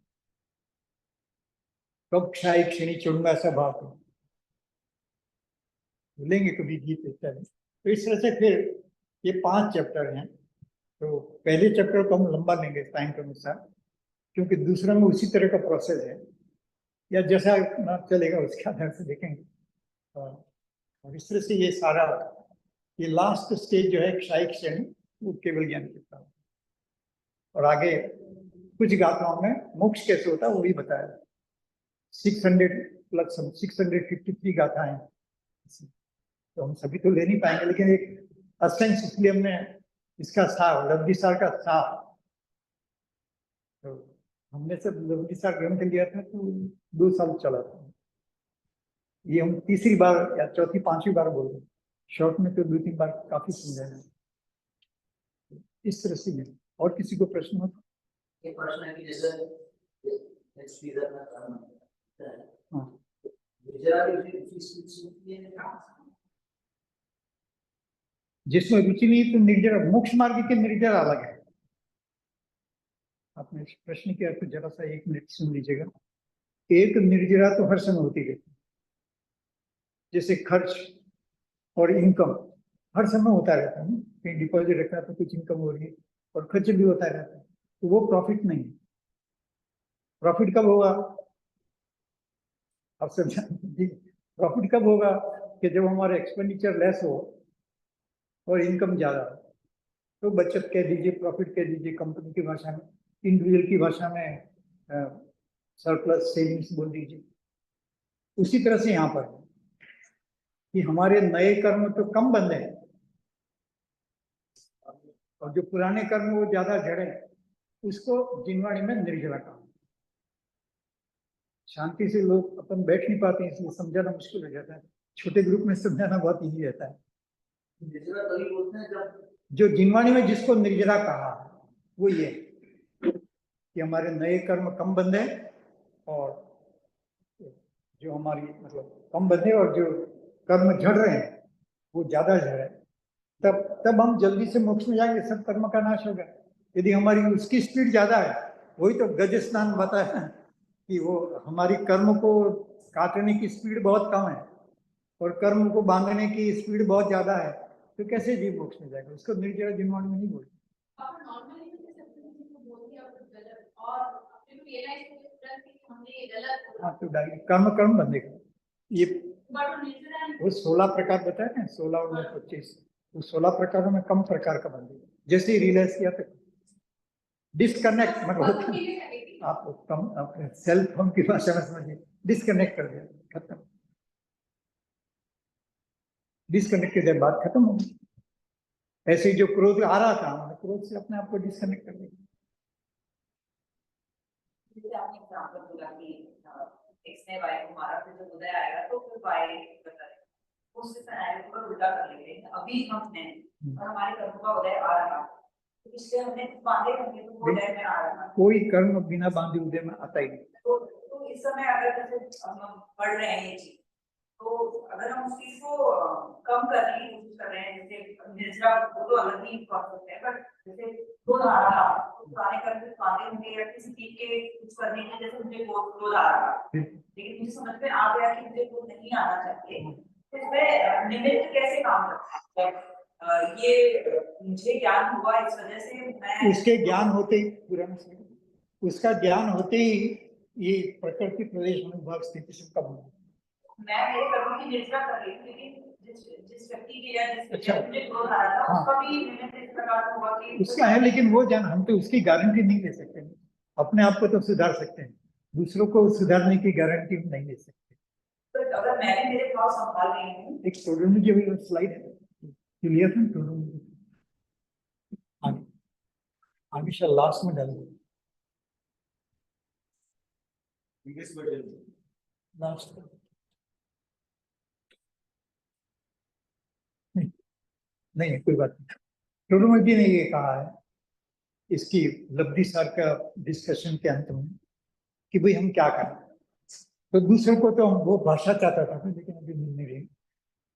कब क्षायिक श्रेणी चढ़ूंगा ऐसा भाव को बोलेंगे कभी गीत इत्यादि। तो इस तरह से फिर ये 5 चैप्टर हैं। तो पहले चैप्टर को हम लंबा लेंगे टाइम के अनुसार, क्योंकि दूसरा में उसी तरह का प्रोसेस है, या जैसा ना चलेगा उसके आधार से देखेंगे। और इस तरह से ये सारा, ये लास्ट स्टेज जो है क्षायिक श्रेणी, वो केवल ज्ञान की प्राप्ति। और आगे कुछ गाथाओं में मोक्ष कैसे होता है वो भी बताया। 600 प्लस 653 गाथाएं, तो हम सभी तो ले नहीं पाएंगे, लेकिन एक असेंस, इसलिए हमने इसका सार, लब्धि सार का सार, तो हमने सब लब्धि सार ग्रंथ लिया था तो 2 साल चला था। ये हम तीसरी बार या चौथी 5वीं बार बोल रहे हैं। शॉर्ट में तो 2-3 बार काफी समझाया। इस तरह से और किसी को प्रश्न हो? ये प्रश्न है कि जैसे जिसमें रुचि नहीं तो निर्जरा, मोक्ष मार्ग के निर्जरा अलग है। आपने प्रश्न किया तो जरा सा 1 मिनट सुन लीजिएगा। एक निर्जरा तो हर समय होती रहती, जैसे खर्च और इनकम हर समय होता रहता है ना, कहीं डिपॉजिट रखा तो कुछ इनकम हो रही है और खर्च भी होता रहता है, तो वो प्रॉफिट नहीं है। प्रॉफिट कब होगा, आप सब जानते हैं, प्रॉफिट कब होगा कि जब हमारा एक्सपेंडिचर लेस हो और इनकम ज्यादा हो। तो बचत कह दीजिए, प्रॉफिट कह दीजिए, कंपनी की भाषा में, इंडिविजुअल की भाषा में सरप्लस सेविंग्स बोल दीजिए। उसी तरह से यहाँ पर कि हमारे नए कर्म तो कम बंधे हैं और जो पुराने कर्म वो ज्यादा जड़े हैं, उसको जिनवाणी में निर्जला कहा। शांति से लोग अपन बैठ नहीं पाते, इसलिए समझाना मुश्किल हो जाता है। छोटे ग्रुप में समझाना बहुत इजी रहता है। निर्जला तभी बोलते हैं जब जो जिनवाणी में जिसको निर्जला कहा वो ये कि हमारे नए कर्म कम बंधे और जो हमारी मतलब कम बंधे और जो कर्म झड़ रहे हैं वो ज्यादा झड़ रहे हैं। तब हम जल्दी से मोक्ष में जाएंगे, सब कर्म का नाश होगा। यदि हमारी उसकी स्पीड ज्यादा है, वही तो गज स्नान बताया कि वो हमारी कर्म को काटने की स्पीड बहुत कम है और कर्म को बांधने की स्पीड बहुत ज्यादा है, तो कैसे जीव मोक्ष में जाएगा? उसको निर्जला जिनवाणी में नहीं बोलते। हाँ, तो कर्म कर्म बंधेगा ये। वो 16 प्रकार बताए ना, 16 और 25, वो 16 प्रकारों में कम प्रकार का बंधेगा। जैसे ही रियलाइज किया तो डिस्कनेक्ट, मतलब आप कम अपने सेल्फ फोन की भाषा में समझिए, डिस्कनेक्ट कर दिया, खत्म। डिस्कनेक्ट के बाद खत्म हो गया। ऐसे ही जो क्रोध आ रहा था, हमने क्रोध से अपने आप को डिस्कनेक्ट कर दिया। आपने एग्जांपल बोला कि एक्स ने वाई को मारा, फिर जब उदय आएगा तो फिर वाई उससे सिनेरियो को उल्टा कर लेते हैं। अभी हम हैं और हमारे कर्म का उदय आ रहा है, तो इसलिए हमने बांधे होंगे तो वो उदय में आ रहा है। कोई कर्म बिना बांधे उदय में आता ही नहीं। तो इस समय अगर जैसे हम पढ़ रहे हैं ये चीज, तो अगर हम उस चीज को कम करने की कोशिश कर रहे हैं, जैसे निर्जला वो तो अलग ही प्रोसेस है, बट जैसे क्रोध आ रहा तो पुराने कर्म से बांधे होंगे या किसी चीज के कुछ करने के, जैसे मुझे क्रोध आ रहा लेकिन मुझे समझ में आ गया कि मुझे क्रोध नहीं आना चाहिए, तो इसमें निमित्त कैसे काम करता है? ये मुझे ज्ञान हुआ, इस वजह से मैं उसके ज्ञान होते ही उसका ज्ञान होते ही ये प्रकृति प्रदेश अनुभाग स्थिति से कब होगा। मैं मेरे कर्मों की निर्जला कर रही हूँ, लेकिन जिस व्यक्ति के या जिस अच्छा, मुझे क्रोध आ रहा था, हाँ, उसका भी निमित्त इस प्रकार होगा कि उसका है, लेकिन वो जान हम तो उसकी गारंटी नहीं ले सकते। अपने आप को तो सुधार सकते हैं, दूसरों को सुधारने की गारंटी नहीं ले सकते। तो अगर मैंने मेरे भाव संभाल रही हूँ, एक स्टूडेंट की भी स्लाइड है, क्लियर था आगे आगे शायद लास्ट में डाल लास्ट नहीं, कोई बात नहीं। टोडोमल जी ने ये कहा है इसकी लब्धि सार का डिस्कशन के अंत में कि भाई हम क्या करें। तो दूसरों को तो हम वो भाषा चाहता था, लेकिन अभी मिल नहीं रही।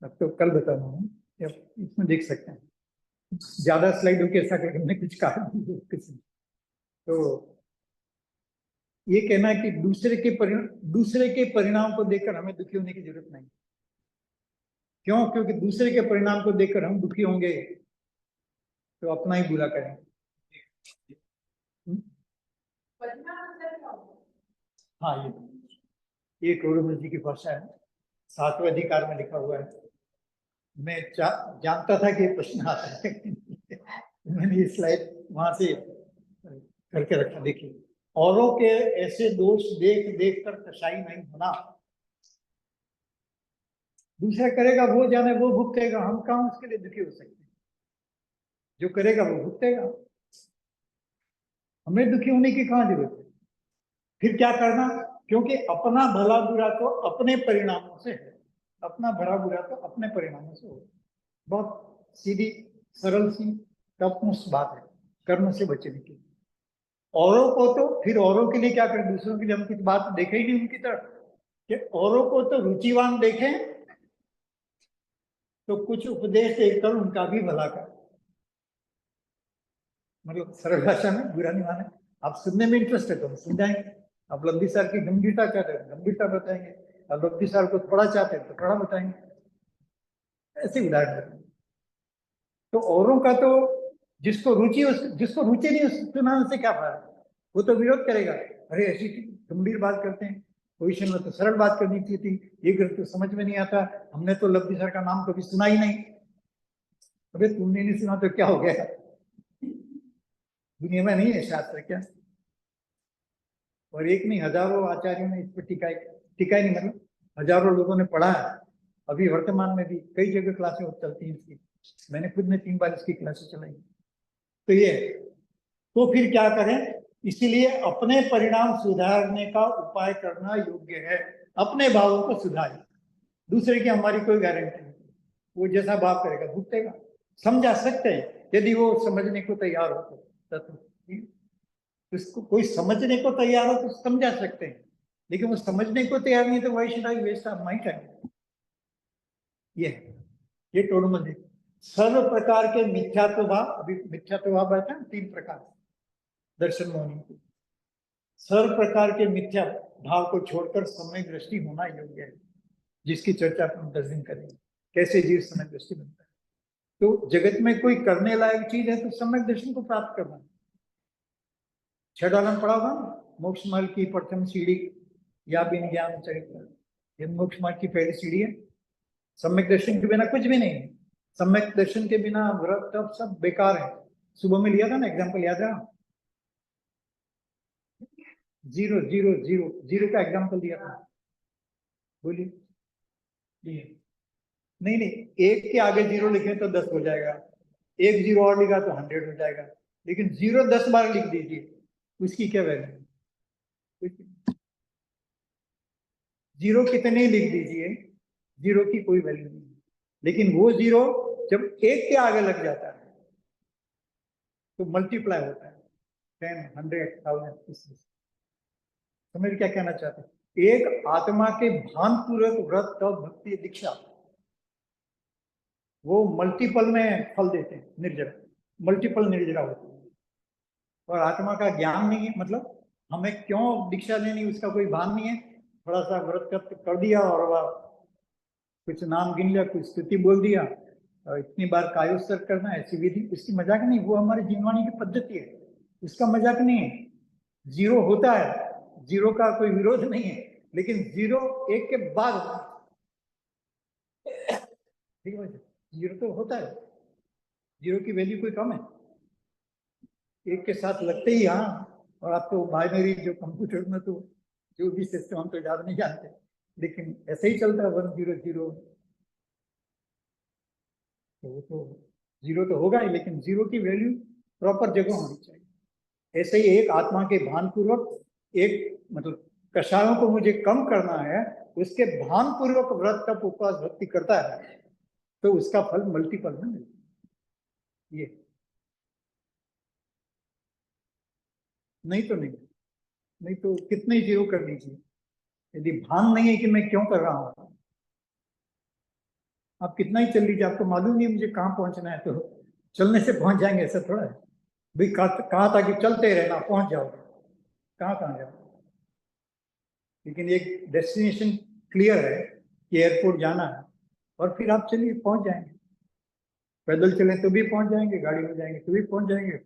अब तो कल बता रहा हूँ, इसमें देख सकते हैं। ज्यादा स्लाइड होकर ऐसा करके हमने कुछ कहा किसी। तो ये कहना है कि दूसरे के परिणाम को देखकर हमें दुखी होने की जरूरत नहीं। क्यों? क्योंकि दूसरे के परिणाम को देखकर हम दुखी होंगे तो अपना ही बुरा करेंगे। हाँ, ये टोडोमल जी की भाषा है, 7वें अधिकार में लिखा हुआ है। मैं जानता था कि प्रश्न आता है मैंने ये स्लाइड वहां से करके रखा। देखिए, औरों के ऐसे दोष देख देख कर कसाई नहीं होना। दूसरा करेगा वो जाने, वो भुगतेगा, हम कहाँ उसके लिए दुखी हो सकते हैं। जो करेगा वो भुगतेगा, हमें दुखी होने की कहाँ जरूरत है। फिर क्या करना? क्योंकि अपना भला बुरा तो अपने परिणामों से है, अपना भला बुरा तो अपने परिणामों से हो। बहुत सीधी सरल सी टफनेस बात है कर्म से बचने की। औरों को तो फिर औरों के लिए क्या करें? दूसरों के लिए हम कुछ बात देखे ही नहीं उनकी तरफ कि औरों को तो रुचिवान देखें, तो कुछ उपदेश देकर उनका भी भला करें। मतलब सरल भाषा में, बुरा नहीं माने। आप सुनने में इंटरेस्ट है तो हम सुन जाएंगे। आप लंबी सार की गंभीरता चाहते हैं, गंभीरता बताएंगे। आप लंबी सार को थोड़ा चाहते हैं तो थोड़ा बताएंगे। ऐसे उदाहरण। तो औरों का तो जिसको रुचि जिसको रुचि नहीं उसको सुनाने से क्या फायदा, वो तो विरोध करेगा। अरे ऐसी गंभीर बात करते हैं, पोजिशन में तो सरल बात करनी चाहिए थी, ये कर तो समझ में नहीं आता, हमने तो लब्धि सर का नाम कभी सुना ही नहीं। अबे तुमने नहीं सुना तो क्या हो गया, दुनिया में नहीं है शास्त्र क्या? और एक नहीं हजारों आचार्यों ने इस पर टिकाई टिकाई नहीं, मतलब हजारों लोगों ने पढ़ा है। अभी वर्तमान में भी कई जगह क्लासें चलती हैं इसकी, मैंने खुद ने 3 बार इसकी क्लासेस चलाई। तो ये, तो फिर क्या करें? इसीलिए अपने परिणाम सुधारने का उपाय करना योग्य है। अपने भावों को सुधारें, दूसरे की हमारी कोई गारंटी नहीं। वो जैसा भाव करेगा भुगतेगा। समझा सकते हैं यदि वो समझने को तैयार हो तो उसको कोई समझने को तैयार हो तो समझा सकते हैं, लेकिन वो समझने को तैयार नहीं तो वही should I waste of my time. ये टोडमल है। सर्व प्रकार के मिथ्यात्व भाव, अभी मिथ्यात्व भाव बैठा 3 प्रकार दर्शन मोहनी को। सर्व प्रकार के मिथ्या भाव को छोड़कर सम्यक दृष्टि होना योग्य है, जिसकी चर्चा हम 10 दिन करेंगे, कैसे जीव सम्यक दृष्टि बनता है। तो जगत में कोई करने लायक चीज है तो सम्यक दर्शन को प्राप्त करना। 6 डॉलर पढ़ा होगा ना, मोक्ष मार्ग की प्रथम सीढ़ी या बिन ज्ञान चरित्र, ये मोक्ष मार्ग की पहली सीढ़ी है। सम्यक दर्शन के बिना कुछ भी नहीं है। सम्यक दर्शन के बिना व्रत तप सब बेकार है। सुबह में लिया था ना एग्जाम्पल, याद है? जीरो जीरो जीरो जीरो का एग्जाम्पल दिया था, बोलिए। नहीं नहीं, एक के आगे जीरो लिखे तो 10 हो जाएगा, एक जीरो और लिखा तो 100 हो जाएगा, लेकिन जीरो 10 बार लिख दीजिए, उसकी क्या वैल्यू? जीरो कितने लिख दीजिए, जीरो की कोई वैल्यू नहीं। लेकिन वो जीरो जब एक के आगे लग जाता है तो मल्टीप्लाई होता है, 10, 100, 1000। समझ क्या कहना चाहते हैं? एक आत्मा के भान पूर्वक व्रत तप भक्ति दीक्षा, वो मल्टीपल में फल देते हैं, निर्जरा मल्टीपल निर्जरा होती है। और आत्मा का ज्ञान नहीं है, मतलब हमें क्यों दीक्षा लेनी उसका कोई भान नहीं है। थोड़ा सा व्रत कर दिया और वह कुछ नाम गिन लिया, कुछ स्तुति बोल दिया, और इतनी बार कायोत्सर्ग करना, ऐसी विधि, उसकी मजाक नहीं, वो हमारी जीववाणी की पद्धति है, उसका मजाक नहीं है। जीरो होता है, जीरो का कोई विरोध नहीं है, लेकिन जीरो एक के बाद होता है। ठीक है, जीरो तो होता है, जीरो की वैल्यू कोई कम है, एक के साथ लगते ही। हाँ, और आप तो बाइनरी जो कंप्यूटर में तो जो भी सिस्टम हम तो ज्यादा नहीं जानते, लेकिन ऐसे ही चलता है 100 तो वो तो जीरो तो होगा ही, लेकिन जीरो की वैल्यू प्रॉपर जगह होनी चाहिए। ऐसे ही एक आत्मा के भान पूर्वक एक, मतलब कषायों को मुझे कम करना है, उसके भान पूर्वक व्रत तप उपवास भक्ति करता है तो उसका फल मल्टीपल में मिलता है। ये नहीं तो नहीं, नहीं तो कितने जीरो कर लीजिए, यदि भान नहीं है कि मैं क्यों कर रहा हूं, आप कितना ही चल लीजिए, आपको मालूम नहीं मुझे कहाँ पहुंचना है, तो चलने से पहुंच जाएंगे ऐसा थोड़ा है भाई। कहा था कि चलते रहना, पहुंच जाओगे, कहाँ कहाँ जाओ। लेकिन एक डेस्टिनेशन क्लियर है कि एयरपोर्ट जाना है, और फिर आप चलिए पहुंच जाएंगे। पैदल चले तो भी पहुंच जाएंगे, गाड़ी में जाएंगे तो भी पहुंच जाएंगे,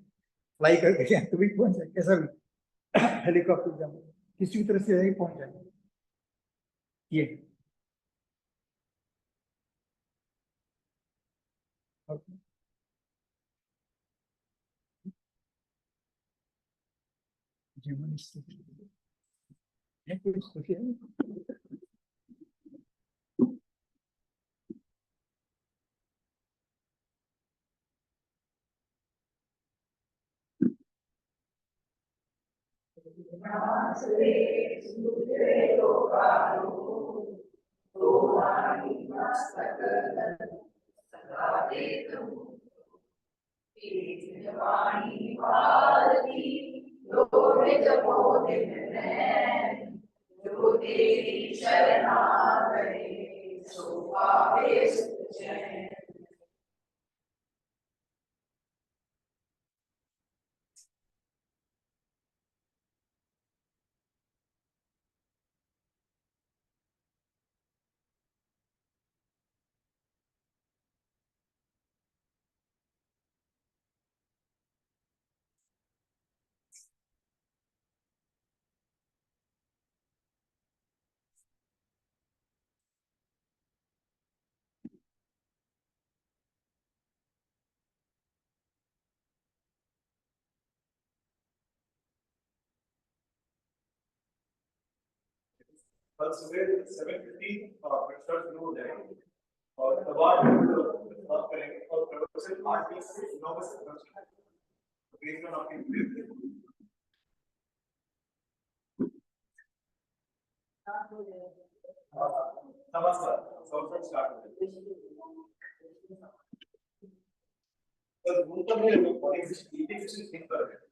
फ्लाई करके जाए तो भी पहुंच जाएंगे, ऐसा भी हेलीकॉप्टर जाएंगे, किसी भी तरह से यही पहुंच जाएंगे। ये जीवन स्थिति है, कुछ सोचिए। कल सुबह 7:50 प्रोफेसर शुरू हो जाएंगे और सवाल बात करेंगे और प्रोफेसर 8 से 9 बजे तक बेस्ड ऑन आपकी नमस्कार सॉफ्टवेयर स्टार्ट हो तो ग्रुप में लोग बड़ी मीटिंग थिंक कर रहे हैं